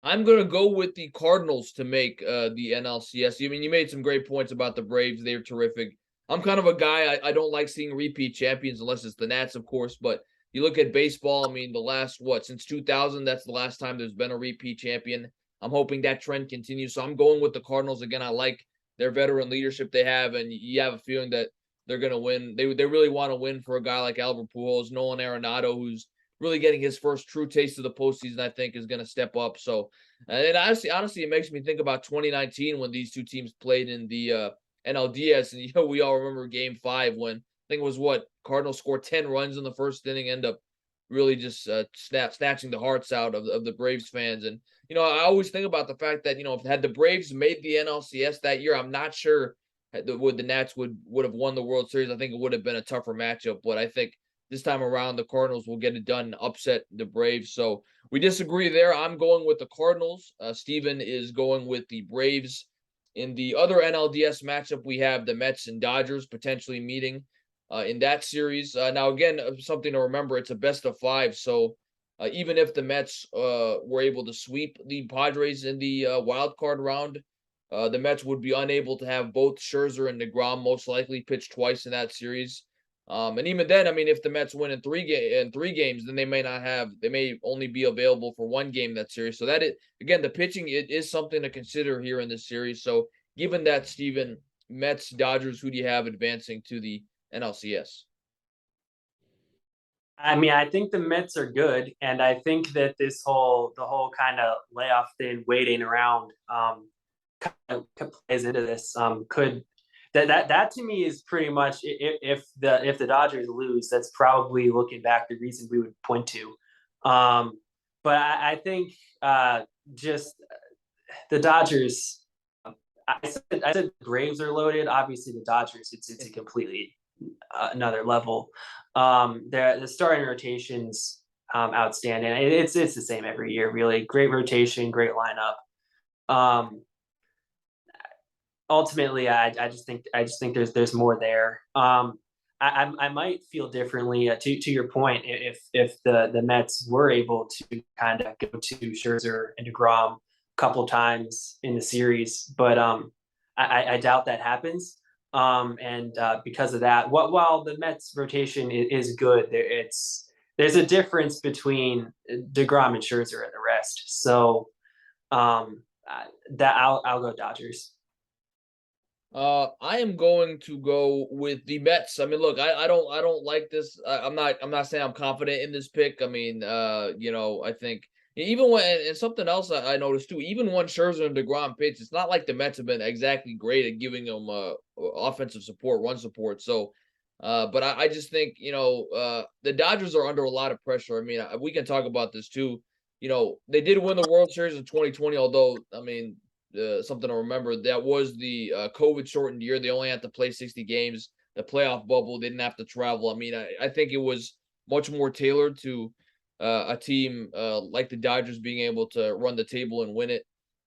Speaker 1: I'm gonna go with the Cardinals to make the NLCS. I mean, you made some great points about the Braves; they're terrific. I'm kind of a guy I don't like seeing repeat champions unless it's the Nats, of course. But you look at baseball. I mean, the last since 2000, that's the last time there's been a repeat champion. I'm hoping that trend continues. So I'm going with the Cardinals again. I like their veteran leadership they have, and you have a feeling that they're gonna win. They really want to win for a guy like Albert Pujols, Nolan Arenado, who's really getting his first true taste of the postseason. I think is going to step up. So, and honestly, it makes me think about 2019 when these two teams played in the NLDS, and we all remember Game 5 when I think it was Cardinals scored 10 runs in the first inning, end up really just snatching the hearts out of the Braves fans. And I always think about the fact that if had the Braves made the NLCS that year, I'm not sure the Nats would have won the World Series. I think it would have been a tougher matchup, but I think this time around, the Cardinals will get it done, upset the Braves. So we disagree there. I'm going with the Cardinals. Steven is going with the Braves. In the other NLDS matchup, we have the Mets and Dodgers potentially meeting in that series. Now, again, something to remember, it's a best of 5. So even if the Mets were able to sweep the Padres in the wild card round, the Mets would be unable to have both Scherzer and DeGrom most likely pitch twice in that series. And even then, I mean, if the Mets win in 3 games, then they may only be available for 1 game that series. So again, the pitching it is something to consider here in this series. So given that, Steven, Mets, Dodgers, who do you have advancing to the NLCS?
Speaker 2: I mean, I think the Mets are good, and I think that the whole kind of layoff thing, waiting around, kind of plays into this. Could that to me is pretty much if the Dodgers lose, that's probably looking back the reason we would point to. But I think just the Dodgers. I said the Braves are loaded. Obviously, the Dodgers, it's a completely another level. The starting rotations outstanding. It's the same every year, really. Great rotation, great lineup. Ultimately, I just think there's more there. I might feel differently to your point if the Mets were able to kind of go to Scherzer and DeGrom a couple times in the series, but I doubt that happens. And because of that, while the Mets rotation is good, there's a difference between DeGrom and Scherzer and the rest. So that I'll go Dodgers.
Speaker 1: I am going to go with the Mets. I mean, look, I don't like this. I'm not saying I'm confident in this pick. I mean, I think even when and something else I noticed too, even when Scherzer and DeGrom pitch, it's not like the Mets have been exactly great at giving them offensive support, run support. So, but I just think the Dodgers are under a lot of pressure. I mean, we can talk about this too. They did win the World Series in 2020, although I mean something to remember. That was the COVID shortened year. They only had to play 60 games. The playoff bubble, they didn't have to travel. I mean, I think it was much more tailored to a team like the Dodgers being able to run the table and win it.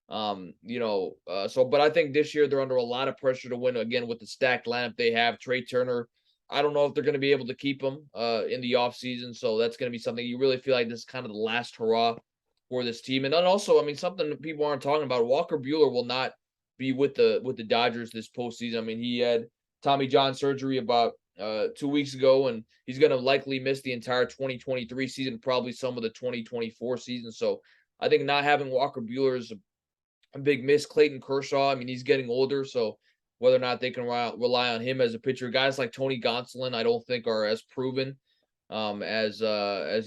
Speaker 1: But I think this year they're under a lot of pressure to win again with the stacked lineup they have. Trey Turner, I don't know if they're going to be able to keep him in the offseason. So that's going to be something you really feel like this is kind of the last hurrah for this team. And then also, I mean, something people aren't talking about, Walker Buehler will not be with the Dodgers this postseason. I mean, he had Tommy John surgery about 2 weeks ago, and he's going to likely miss the entire 2023 season, probably some of the 2024 season. So I think not having Walker Buehler is a big miss. Clayton Kershaw, I mean, he's getting older, so whether or not they can rely on him as a pitcher, guys like Tony Gonsolin, I don't think are as proven as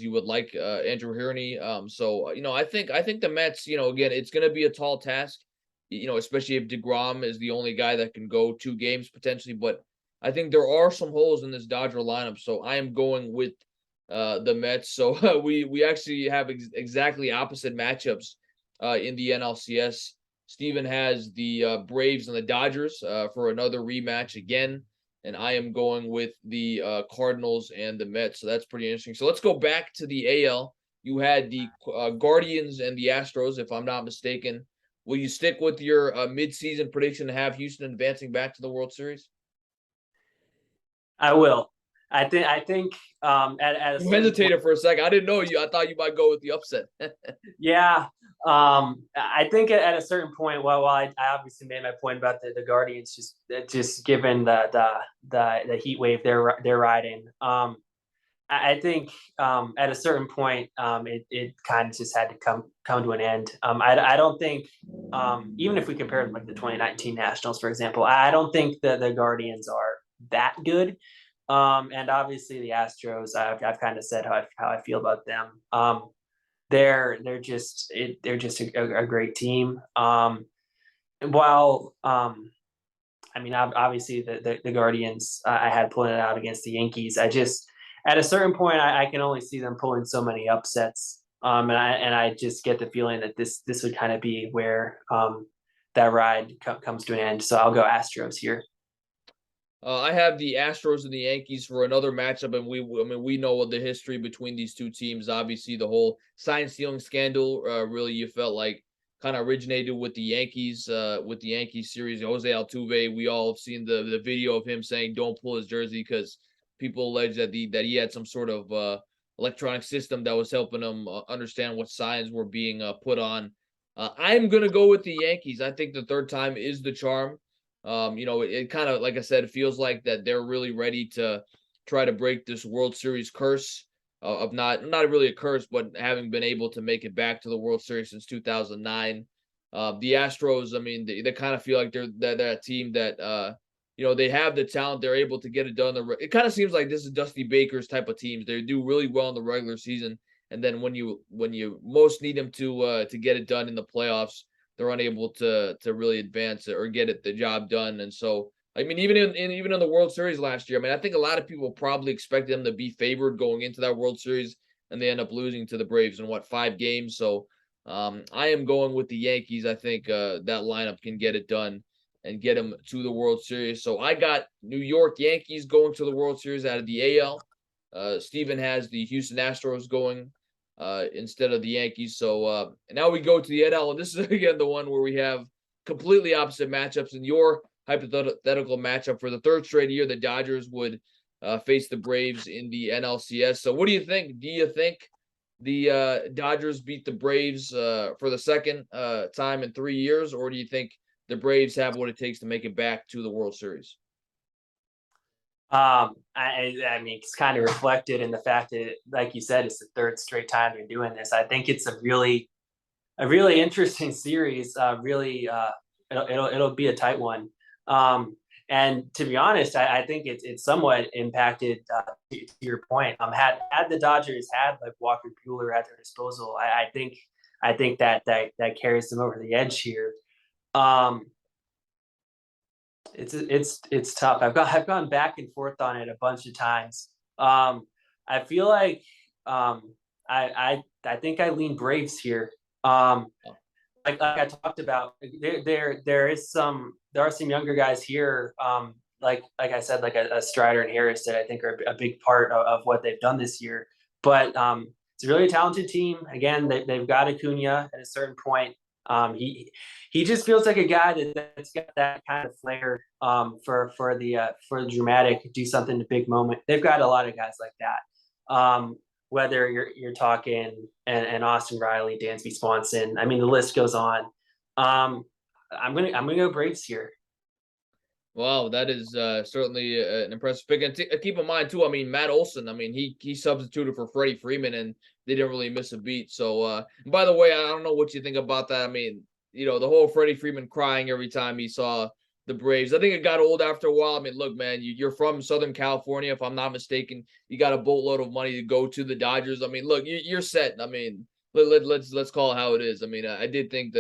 Speaker 1: you would like Andrew Hearney. I think the Mets, again, it's going to be a tall task, especially if DeGrom is the only guy that can go 2 games potentially. But I think there are some holes in this Dodger lineup, so I am going with the Mets. So we actually have exactly opposite matchups in the NLCS. Steven has the Braves and the Dodgers for another rematch again, and I am going with the Cardinals and the Mets. So that's pretty interesting. So let's go back to the AL. You had the Guardians and the Astros, if I'm not mistaken. Will you stick with your midseason prediction to have Houston advancing back to the World Series?
Speaker 2: I will. I think at a
Speaker 1: You
Speaker 2: certain point,
Speaker 1: hesitated for a second. I didn't know you. I thought you might go with the upset.
Speaker 2: yeah. I think at a certain point, while I obviously made my point about the Guardians, just given the heat wave they're riding. I think at a certain point, it kind of just had to come to an end. I don't think even if we compare like the 2019 Nationals, for example, I don't think that the Guardians are that good. And obviously the Astros, I've kind of said how I feel about them. They're just a great team. While I mean, obviously the Guardians I had pulling it out against the Yankees. I just at a certain point I can only see them pulling so many upsets. And I just get the feeling that this would kind of be where that ride comes to an end. So I'll go Astros here.
Speaker 1: I have the Astros and the Yankees for another matchup, and we know the history between these two teams. Obviously, the whole sign stealing scandal, really, you felt like kind of originated with the Yankees series. Jose Altuve, we all have seen the video of him saying, "Don't pull his jersey," because people allege that he had some sort of electronic system that was helping him understand what signs were being put on. I'm gonna go with the Yankees. I think the third time is the charm. It kind of, like I said, feels like that they're really ready to try to break this World Series curse of not really a curse, but having been able to make it back to the World Series since 2009. The Astros, I mean, they kind of feel like they're a team that they have the talent, they're able to get it done. It kind of seems like this is Dusty Baker's type of teams. They do really well in the regular season, and then when you most need them to get it done in the playoffs, they're unable to really advance or get the job done. And so, I mean, even in the World Series last year, I mean, I think a lot of people probably expected them to be favored going into that World Series, and they end up losing to the Braves in 5 games. So I am going with the Yankees. I think that lineup can get it done and get them to the World Series. So I got New York Yankees going to the World Series out of the AL. Steven has the Houston Astros going instead of the Yankees. So now we go to the NL, and this is again the one where we have completely opposite matchups. In your hypothetical matchup for the third straight year, the Dodgers would face the Braves in the NLCS. So what do you think? Do you think the Dodgers beat the Braves for the second time in 3 years, or do you think the Braves have what it takes to make it back to the World Series?
Speaker 2: I mean, it's kind of reflected in the fact that, like you said, it's the third straight time you're doing this. I think it's a really interesting series. It'll be a tight one. Um, and to be honest, I think it's somewhat impacted to your point. Had the Dodgers had like Walker Buehler at their disposal, I think that carries them over the edge here. Um, it's tough. I've gone back and forth on it a bunch of times. I feel like I think I lean Braves here. Um, like I talked about, there are some younger guys here. Like I said, like a Strider and Harris that I think are a big part of what they've done this year. But it's a really talented team. Again, they've got Acuna at a certain point. He just feels like a guy that's got that kind of flair for the dramatic, do something to big moment. They've got a lot of guys like that. Whether you're talking and Austin Riley, Dansby Swanson, I mean the list goes on. I'm gonna go Braves here.
Speaker 1: Wow, that is certainly an impressive pick. And keep in mind too, I mean Matt Olson, I mean he substituted for Freddie Freeman and they didn't really miss a beat. So by the way, I don't know what you think about that. I mean, the whole Freddie Freeman crying every time he saw the Braves. I think it got old after a while. I mean, look, man, you're from Southern California, if I'm not mistaken. You got a boatload of money to go to the Dodgers. I mean, look, you're set. I mean, let's call it how it is. I mean, I did think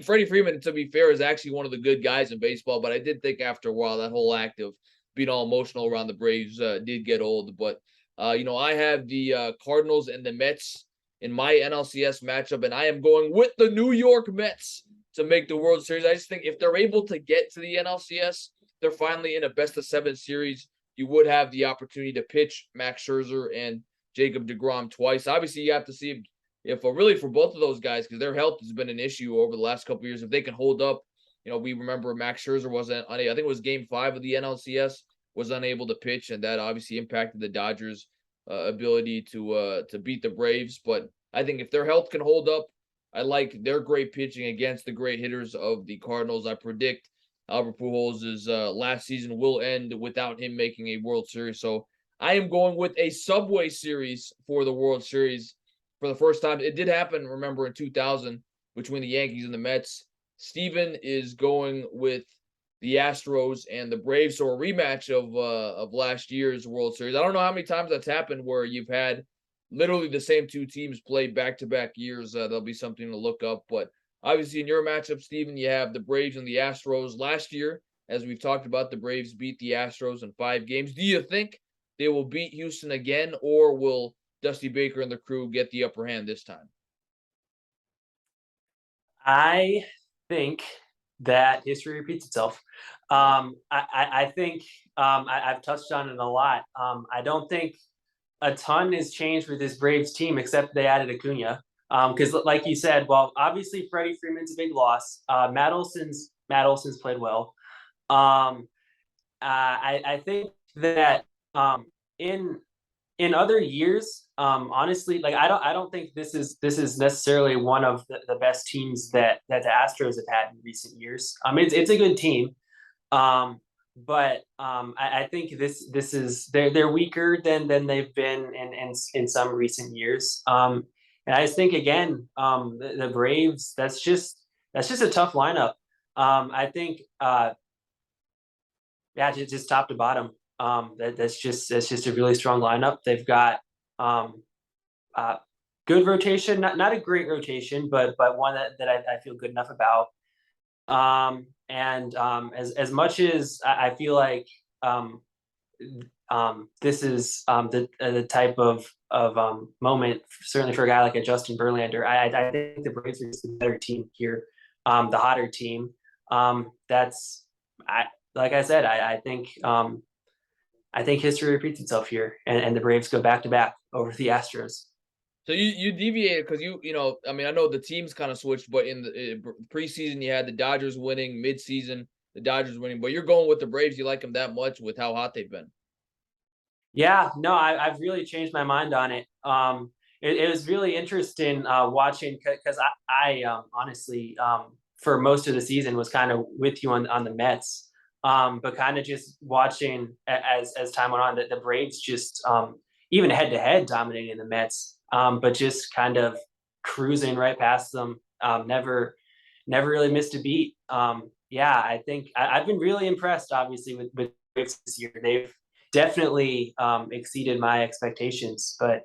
Speaker 1: Freddie Freeman, to be fair, is actually one of the good guys in baseball, but I did think after a while that whole act of being all emotional around the Braves did get old. But I have the Cardinals and the Mets in my NLCS matchup, and I am going with the New York Mets to make the World Series. I just think if they're able to get to the NLCS, they're finally in a best-of-7 series. You would have the opportunity to pitch Max Scherzer and Jacob deGrom twice. Obviously, you have to see if really for both of those guys, because their health has been an issue over the last couple of years. If they can hold up, we remember Max Scherzer wasn't. I think it was Game 5 of the NLCS, was unable to pitch, and that obviously impacted the Dodgers' ability to beat the Braves. But I think if their health can hold up, I like their great pitching against the great hitters of the Cardinals. I predict Albert Pujols' last season will end without him making a World Series. So I am going with a Subway Series for the World Series for the first time. It did happen, remember, in 2000 between the Yankees and the Mets. Steven is going with the Astros and the Braves, so a rematch of last year's World Series. I don't know how many times that's happened where you've had literally the same two teams play back-to-back years. There'll be something to look up. But obviously in your matchup, Steven, you have the Braves and the Astros. Last year, as we've talked about, the Braves beat the Astros in 5 games. Do you think they will beat Houston again, or will Dusty Baker and the crew get the upper hand this time?
Speaker 2: I think that history repeats itself. I think I've touched on it a lot. I don't think a ton has changed with this Braves team, except they added Acuna. Because, like you said, well, obviously Freddie Freeman's a big loss. Matt Olson's played well. I think that in other years, honestly, like I don't think this is necessarily one of the best teams that the Astros have had in recent years. It's a good team, but I think this is they're weaker than they've been in some recent years. And I just think again, the Braves, that's just a tough lineup. I think yeah, just top to bottom. That's just a really strong lineup. They've got good rotation, not a great rotation, but one that I feel good enough about. As much as I feel like this is the type of moment, certainly for a guy like a Justin Verlander, I think the Braves are just a better team here, the hotter team. Like I said, I think history repeats itself here, and the Braves go back to back over the Astros.
Speaker 1: So you deviated because I mean, I know the teams kind of switched, but in the preseason you had the Dodgers winning, midseason the Dodgers winning, but you're going with the Braves. You like them that much with how hot they've been.
Speaker 2: Yeah, no, I've really changed my mind on it. It was really interesting watching, because I honestly, for most of the season was kind of with you on the Mets. But kind of just watching as time went on, that the Braves just even head to head dominating the Mets, but just kind of cruising right past them. Never really missed a beat. Yeah, I think I've been really impressed, obviously, with Braves this year. They've definitely exceeded my expectations. But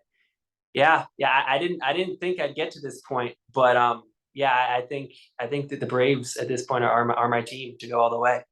Speaker 2: yeah, I didn't think I'd get to this point, but yeah, I think that the Braves at this point are my team to go all the way.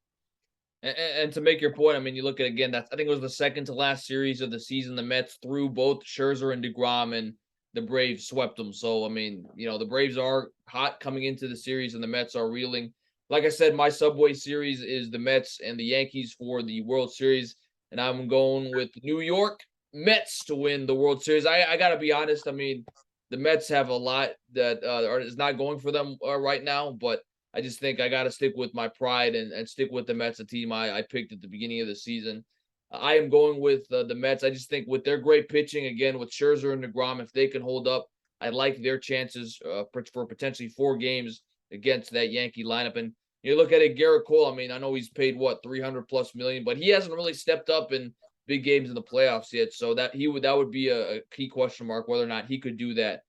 Speaker 1: And to make your point, I mean, you look at again. That's I think it was the second to last series of the season. The Mets threw both Scherzer and Degrom, and the Braves swept them. So I mean, the Braves are hot coming into the series, and the Mets are reeling. Like I said, my Subway Series is the Mets and the Yankees for the World Series, and I'm going with New York Mets to win the World Series. I gotta be honest. I mean, the Mets have a lot that is not going for them right now, but I just think I got to stick with my pride and stick with the Mets, a team I picked at the beginning of the season. I am going with the Mets. I just think with their great pitching, again, with Scherzer and DeGrom, if they can hold up, I like their chances for potentially 4 games against that Yankee lineup. And you look at it, Garrett Cole, I mean, I know he's paid, what, 300 plus million, but he hasn't really stepped up in big games in the playoffs yet. So that would be a key question mark whether or not he could do that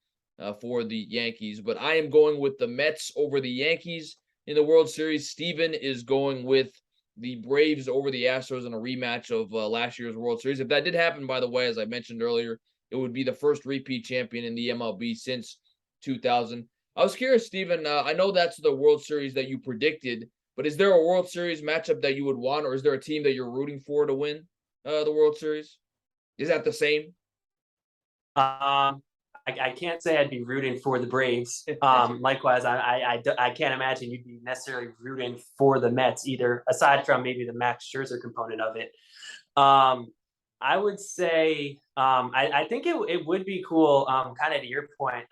Speaker 1: for the Yankees. But I am going with the Mets over the Yankees in the World Series. Steven is going with the Braves over the Astros in a rematch of last year's World Series. If that did happen, by the way, as I mentioned earlier, it would be the first repeat champion in the MLB since 2000. I was curious, Steven. I know that's the World Series that you predicted, but is there a World Series matchup that you would want, or is there a team that you're rooting for to win the World Series? Is that the same?
Speaker 2: Um, I can't say I'd be rooting for the Braves. Likewise, I can't imagine you'd be necessarily rooting for the Mets either, aside from maybe the Max Scherzer component of it. Um, I would say I think it would be cool. Kind of to your point,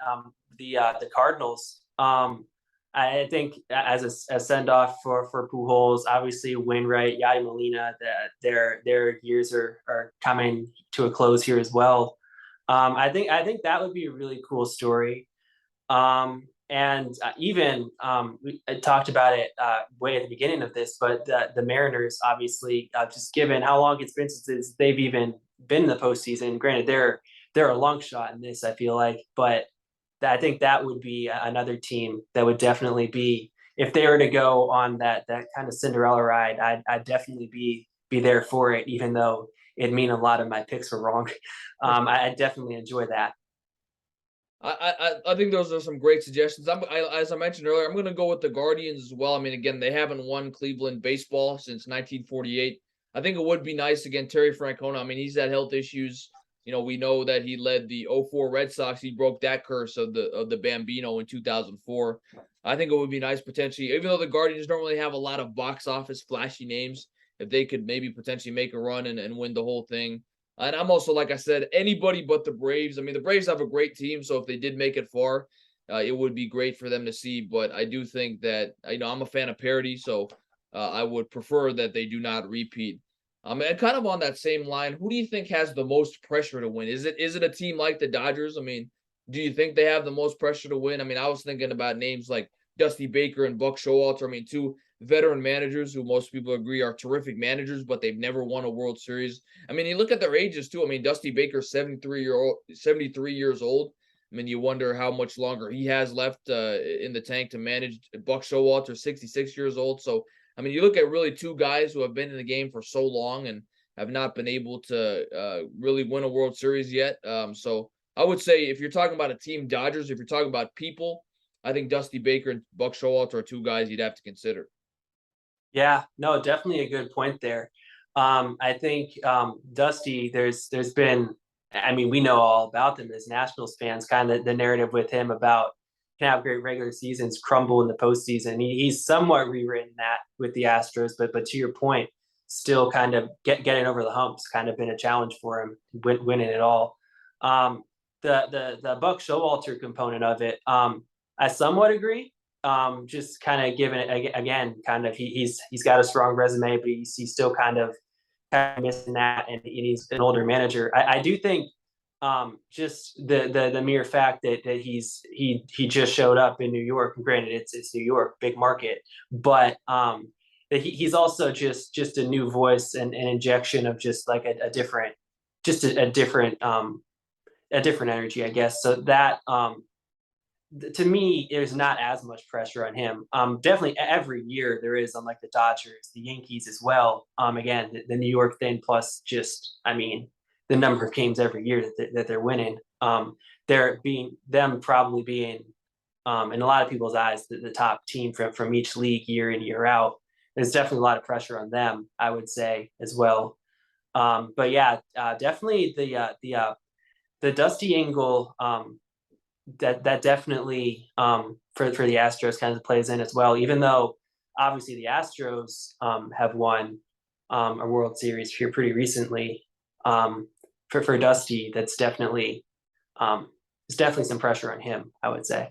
Speaker 2: the Cardinals. I think as a send off for Pujols, obviously Wainwright, Yadi Molina, their years are coming to a close here as well. I think that would be a really cool story. And even we talked about it way at the beginning of this, but the Mariners, obviously, just given how long it's been since they've even been in the postseason. Granted, they're a long shot in this, I feel like, but I think that would be another team that would definitely be, if they were to go on that kind of Cinderella ride. I'd definitely be there for it, even though it'd mean a lot of my picks were wrong. I definitely enjoy that.
Speaker 1: I think those are some great suggestions. As I mentioned earlier, I'm going to go with the Guardians as well. I mean, again, they haven't won Cleveland baseball since 1948. I think it would be nice again. Terry Francona. I mean, he's had health issues. We know that he led the '04 Red Sox. He broke that curse of the Bambino in 2004. I think it would be nice potentially, even though the Guardians don't really have a lot of box office flashy names, if they could maybe potentially make a run and win the whole thing. And I'm also, like I said, anybody but the Braves. I mean, the Braves have a great team, so if they did make it far, it would be great for them to see. But I do think that I'm a fan of parity, so I would prefer that they do not repeat. And kind of on that same line, who do you think has the most pressure to win? Is it a team like the Dodgers? I mean, do you think they have the most pressure to win? I mean, I was thinking about names like Dusty Baker and Buck Showalter. I mean, two veteran managers who most people agree are terrific managers, but they've never won a World Series. I mean, you look at their ages too. I mean, Dusty Baker's 73 years old. I mean, you wonder how much longer he has left in the tank to manage. Buck Showalter, 66 years old. So, I mean, you look at really two guys who have been in the game for so long and have not been able to really win a World Series yet. So I would say if you're talking about a team Dodgers, if you're talking about people, I think Dusty Baker and Buck Showalter are two guys you'd have to consider.
Speaker 2: Yeah, no, definitely a good point there. I think Dusty, there's been, I mean, we know all about them as Nationals fans. Kind of the narrative with him about can have great regular seasons, crumble in the postseason. He's somewhat rewritten that with the Astros, but to your point, still kind of getting over the humps, kind of been a challenge for him, winning it all. Um, the Buck Showalter component of it, I somewhat agree. Just kind of giving it again, kind of he's got a strong resume, but he's still kind of missing that, and he's an older manager. I do think just the mere fact that he just showed up in New York. Granted, it's New York, big market, but he's also just a new voice and an injection of just like a different, just a different energy, I guess. So that to me, there's not as much pressure on him. Definitely every year there is on like the Dodgers, the Yankees as well. Again, the New York thing plus just, I mean, the number of games every year that they're winning. They're being them probably being, in a lot of people's eyes, the top team from each league year in year out. There's definitely a lot of pressure on them, I would say as well. But yeah, definitely the Dusty Angle that definitely for the Astros kind of plays in as well. Even though obviously the Astros have won a World Series here pretty recently, for Dusty, that's definitely there's definitely some pressure on him, I would say.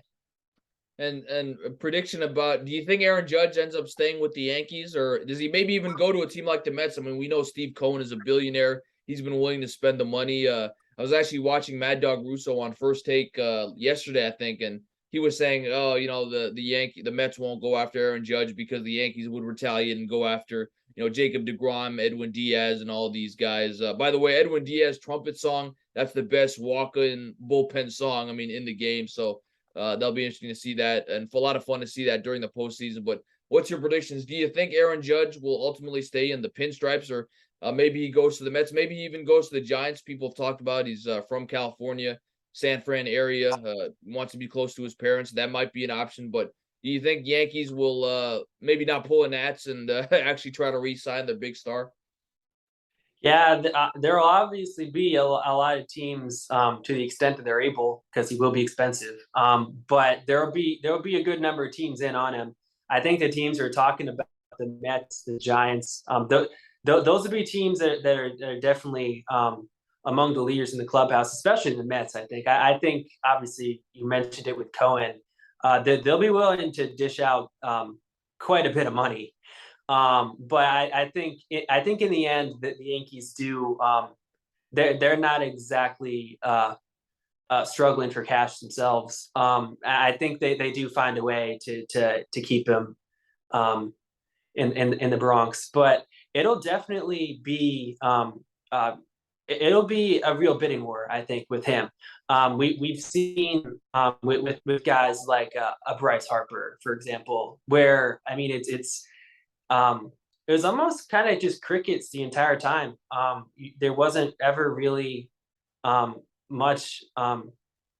Speaker 1: And a prediction about, do you think Aaron Judge ends up staying with the Yankees, or does he maybe even go to a team like the Mets? I mean, we know Steve Cohen is a billionaire. He's been willing to spend the money. I was actually watching Mad Dog Russo on First Take yesterday, I think, and he was saying, oh, the Mets won't go after Aaron Judge because the Yankees would retaliate and go after, Jacob DeGrom, Edwin Diaz, and all these guys. By the way, Edwin Diaz trumpet song, that's the best walk-in bullpen song, I mean, in the game. So that'll be interesting to see that, and for a lot of fun to see that during the postseason. But what's your predictions? Do you think Aaron Judge will ultimately stay in the pinstripes, or maybe he goes to the Mets? Maybe he even goes to the Giants. People have talked about he's from California, San Fran area, wants to be close to his parents. That might be an option. But do you think Yankees will maybe not pull a Nats and actually try to re-sign their big star?
Speaker 2: Yeah, there will obviously be a lot of teams to the extent that they're able, because he will be expensive. But there will be a good number of teams in on him. I think the teams are talking about the Mets, the Giants. Those would be teams that are definitely among the leaders in the clubhouse, especially the Mets. I think obviously you mentioned it with Cohen. They'll be willing to dish out quite a bit of money. But I think in the end that the Yankees do, they're not exactly struggling for cash themselves. I think they do find a way to keep him in the Bronx, but it'll definitely be it'll be a real bidding war, I think, with him. We've seen with guys like a Bryce Harper, for example, where I mean it was almost kind of just crickets the entire time. There wasn't ever really much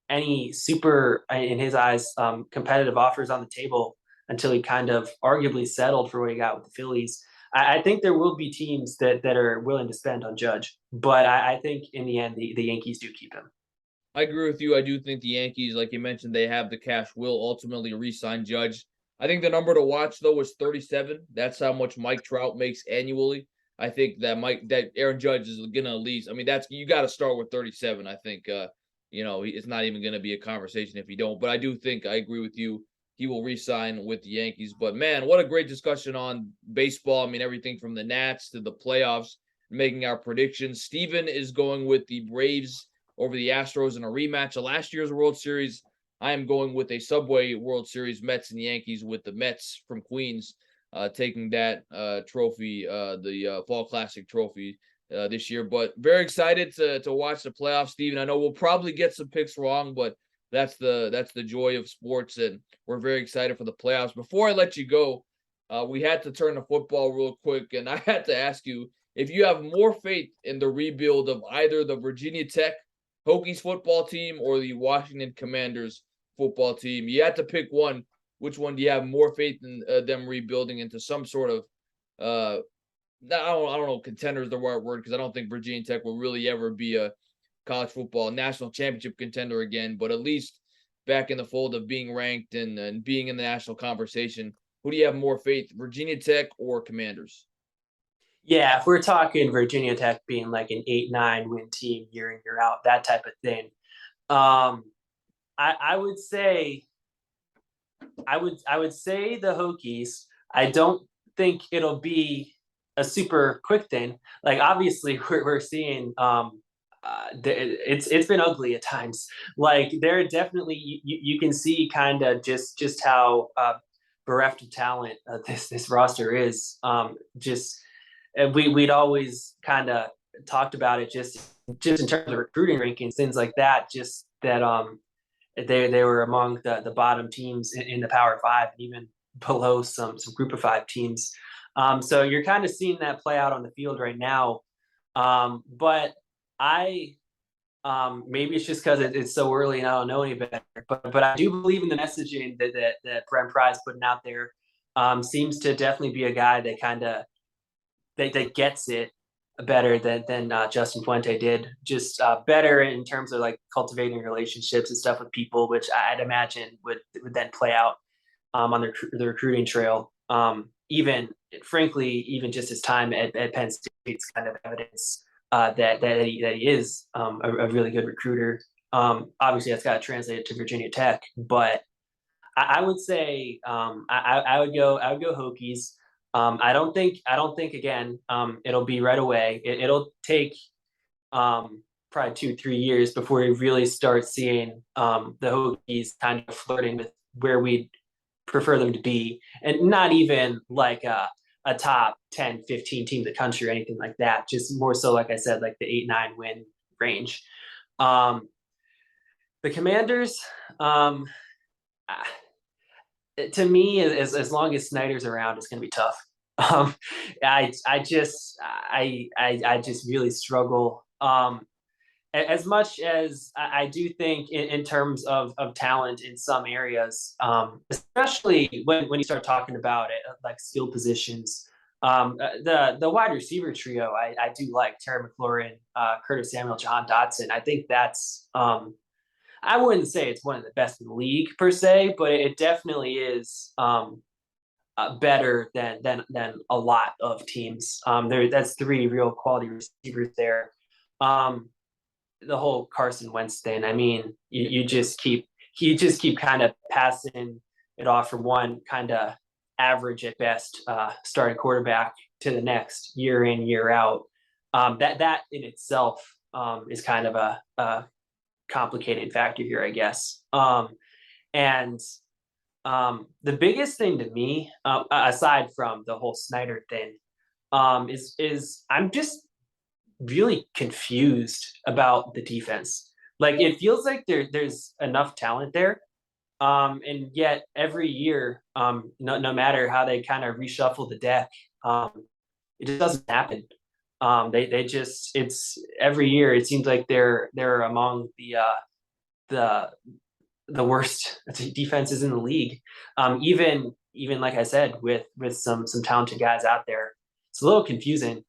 Speaker 2: any super, in his eyes, competitive offers on the table until he kind of arguably settled for what he got with the Phillies. I think there will be teams that are willing to spend on Judge, but I think in the end the Yankees do keep him.
Speaker 1: I agree with you. I do think the Yankees, like you mentioned, they have the cash, will ultimately re-sign Judge. I think the number to watch though is 37. That's how much Mike Trout makes annually. I think that Aaron Judge is gonna at least. I mean, that's, you got to start with 37. I think it's not even gonna be a conversation if you don't. But I do think I agree with you. He will re-sign with the Yankees. But man, what a great discussion on baseball. I mean, everything from the Nats to the playoffs, making our predictions. Steven is going with the Braves over the Astros in a rematch of last year's World Series. I am going with a Subway World Series, Mets and Yankees, with the Mets from Queens taking that trophy, the Fall Classic trophy this year. But very excited to watch the playoffs, Steven. I know we'll probably get some picks wrong, but that's the joy of sports, and we're very excited for the playoffs. Before I let you go, we had to turn to football real quick, and I had to ask you if you have more faith in the rebuild of either the Virginia Tech Hokies football team or the Washington Commanders football team. You had to pick one. Which one do you have more faith in them rebuilding into some sort of I don't know, contender is the right word, because I don't think Virginia Tech will really ever be a college football national championship contender again, but at least back in the fold of being ranked and being in the national conversation. Who do you have more faith, Virginia Tech or Commanders?
Speaker 2: Yeah, if we're talking Virginia Tech being like an 8-9 win team year in year out, that type of thing, I would say I would say the Hokies. I don't think it'll be a super quick thing. Like obviously we're seeing it's been ugly at times. Like there are definitely you can see kind of just how bereft of talent this roster is. Just and we'd always kind of talked about it just in terms of recruiting rankings, things like that. Just that they were among the bottom teams in the Power Five, and even below some Group of Five teams. So you're kind of seeing that play out on the field right now. But I maybe it's just because it's so early and I don't know any better. But I do believe in the messaging that Brent Pry's putting out there. Seems to definitely be a guy that kind of that gets it better than Justin Fuente did. Just better in terms of like cultivating relationships and stuff with people, which I'd imagine would then play out on the recruiting trail. Even frankly, even just his time at Penn State's kind of evidence that he is a really good recruiter. Obviously, that's got to translate to Virginia Tech, but I would say I would go Hokies. I don't think again it'll be right away. It'll take probably 2-3 years before we really start seeing the Hokies kind of flirting with where we prefer them to be, and not even like a top 10, 15 team in the country or anything like that. Just more so, like I said, like the 8-9 win range. The Commanders, to me, as long as Snyder's around, it's going to be tough. I just really struggle. As much as I do think in terms of talent in some areas, especially when you start talking about it, like skill positions, the wide receiver trio, I do like Terry McLaurin, Curtis Samuel, Jahan Dotson. I think that's I wouldn't say it's one of the best in the league per se, but it definitely is better than a lot of teams. That's 3 real quality receivers there. The whole Carson Wentz thing. I mean, you just keep kind of passing it off from one kind of average at best starting quarterback to the next, year in, year out. That in itself is kind of a complicated factor here, I guess. And the biggest thing to me, aside from the whole Snyder thing, is I'm just really confused about the defense. Like it feels like there's enough talent there, and yet every year, no matter how they kind of reshuffle the deck, it just doesn't happen. They just it's every year it seems like they're among the worst defenses in the league. Even like I said, with some talented guys out there, it's a little confusing.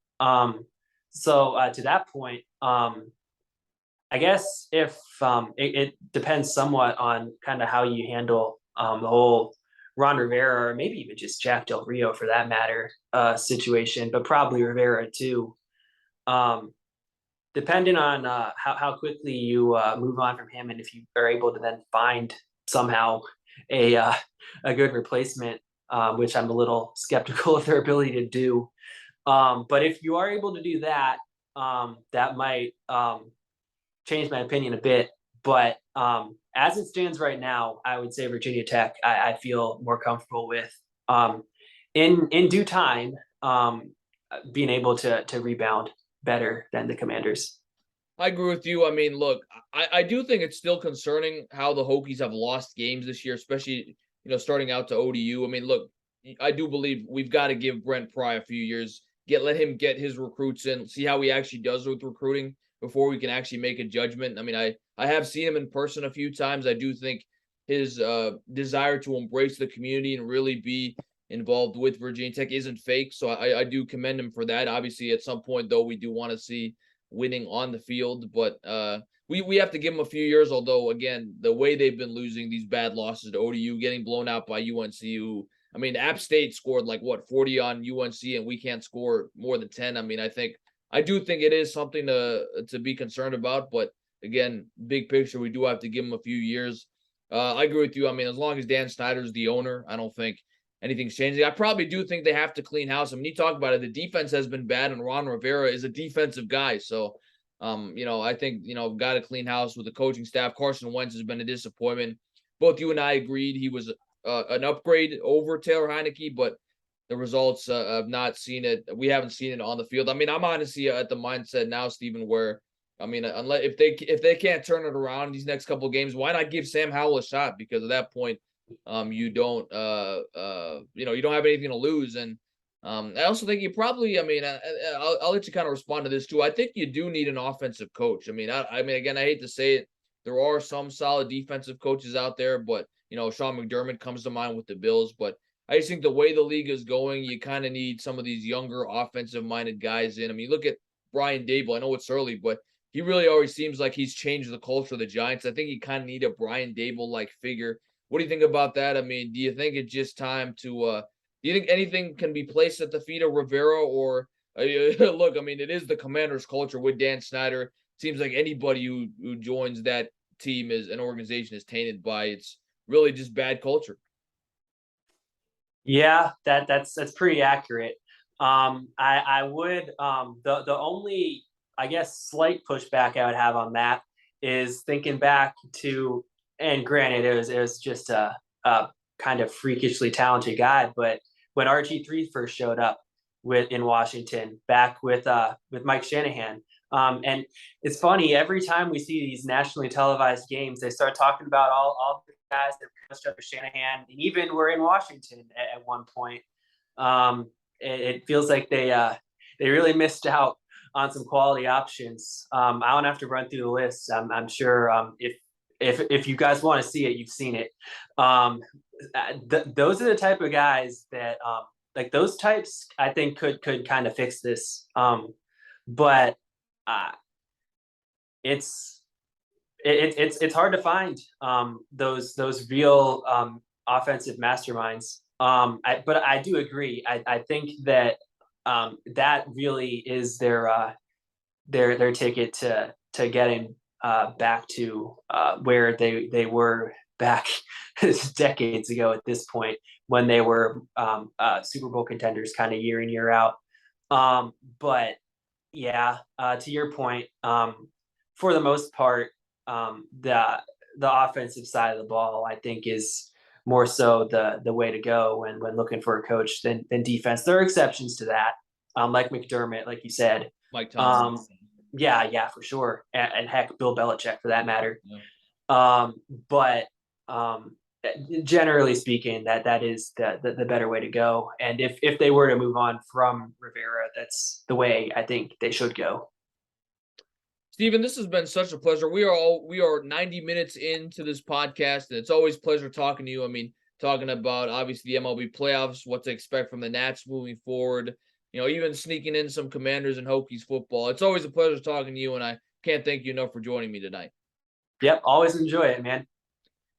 Speaker 2: So to that point, I guess if it depends somewhat on kind of how you handle the whole Ron Rivera, or maybe even just Jack Del Rio for that matter, situation, but probably Rivera too. Depending on how quickly you move on from him, and if you are able to then find somehow a good replacement, which I'm a little skeptical of their ability to do. But if you are able to do that, that might change my opinion a bit. But as it stands right now, I would say Virginia Tech, I feel more comfortable with in due time being able to rebound better than the Commanders.
Speaker 1: I agree with you. I mean, look, I do think it's still concerning how the Hokies have lost games this year, especially, starting out to ODU. I mean, look, I do believe we've got to give Brent Pry a few years, let him get his recruits in, see how he actually does with recruiting before we can actually make a judgment. I mean, I have seen him in person a few times. I do think his desire to embrace the community and really be involved with Virginia Tech isn't fake. So I do commend him for that. Obviously, at some point, though, we do want to see winning on the field, but we have to give him a few years. Although, again, the way they've been losing these bad losses to ODU, getting blown out by UNC, I mean, App State scored 40 on UNC, and we can't score more than 10. I mean, I do think it is something to be concerned about. But again, big picture, we do have to give him a few years. I agree with you. I mean, as long as Dan Snyder's the owner, I don't think anything's changing. I probably do think they have to clean house. I mean, you talk about it, the defense has been bad, and Ron Rivera is a defensive guy. So, I think, got to clean house with the coaching staff. Carson Wentz has been a disappointment. Both you and I agreed he was an upgrade over Taylor Heineke, but the results have not seen it. We haven't seen it on the field. I mean, I'm honestly at the mindset now, Stephen, where I mean, unless if they can't turn it around these next couple of games, why not give Sam Howell a shot? Because at that point, you don't you don't have anything to lose. And I also think you probably, I mean, I'll let you kind of respond to this too. I think you do need an offensive coach. I mean, again, I hate to say it, there are some solid defensive coaches out there, but Sean McDermott comes to mind with the Bills. But I just think the way the league is going, you kind of need some of these younger offensive-minded guys in. I mean, look at Brian Dable. I know it's early, but he really always seems like he's changed the culture of the Giants. I think you kind of need a Brian Dable-like figure. What do you think about that? I mean, do you think it's just time to do you think anything can be placed at the feet of Rivera, or look? I mean, it is the Commanders' culture with Dan Snyder. Seems like anybody who joins that team is an organization is tainted by it's really just bad culture.
Speaker 2: Yeah, that's pretty accurate. I would the only, I guess, slight pushback I would have on that is thinking back to, and granted it was just a kind of freakishly talented guy, but when RG3 first showed up in Washington back with Mike Shanahan. And it's funny, every time we see these nationally televised games, they start talking about all the guys that coached up with Shanahan, and even were in Washington at one point. It feels like they really missed out on some quality options. I don't have to run through the list. I'm sure if you guys want to see it, you've seen it. Those are the type of guys that like those types I think could kind of fix this. But it's hard to find those real offensive masterminds. But I do agree. I think that that really is their ticket to getting back to where they were back decades ago at this point, when they were Super Bowl contenders kind of year in, year out. But yeah, to your point, for the most part, the offensive side of the ball, I think, is more so the way to go when looking for a coach than defense. There are exceptions to that, like McDermott, like you said.
Speaker 1: Mike Tomlin.
Speaker 2: Yeah, for sure. And heck, Bill Belichick for that matter.
Speaker 1: Yeah.
Speaker 2: But generally speaking, that is the better way to go. And if they were to move on from Rivera, that's the way I think they should go.
Speaker 1: Stephen, this has been such a pleasure. We are 90 minutes into this podcast, and it's always a pleasure talking to you. I mean, talking about obviously the MLB playoffs, what to expect from the Nats moving forward, even sneaking in some Commanders and Hokies football. It's always a pleasure talking to you, and I can't thank you enough for joining me tonight.
Speaker 2: Yep, always enjoy it, man.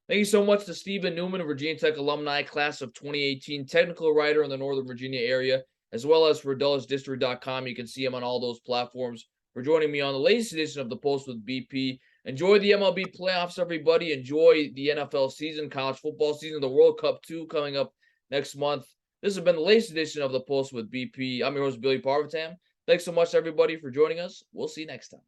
Speaker 1: Thank you so much to Stephen Newman, a Virginia Tech alumni, class of 2018, technical writer in the Northern Virginia area, as well as for DullasDistrict.com. You can see him on all those platforms, for joining me on the latest edition of The Pulse with BP. Enjoy the MLB playoffs, everybody. Enjoy the NFL season, college football season, the World Cup 2 coming up next month. This has been the latest edition of The Pulse with BP. I'm your host, Billy Parvatam. Thanks so much, everybody, for joining us. We'll see you next time.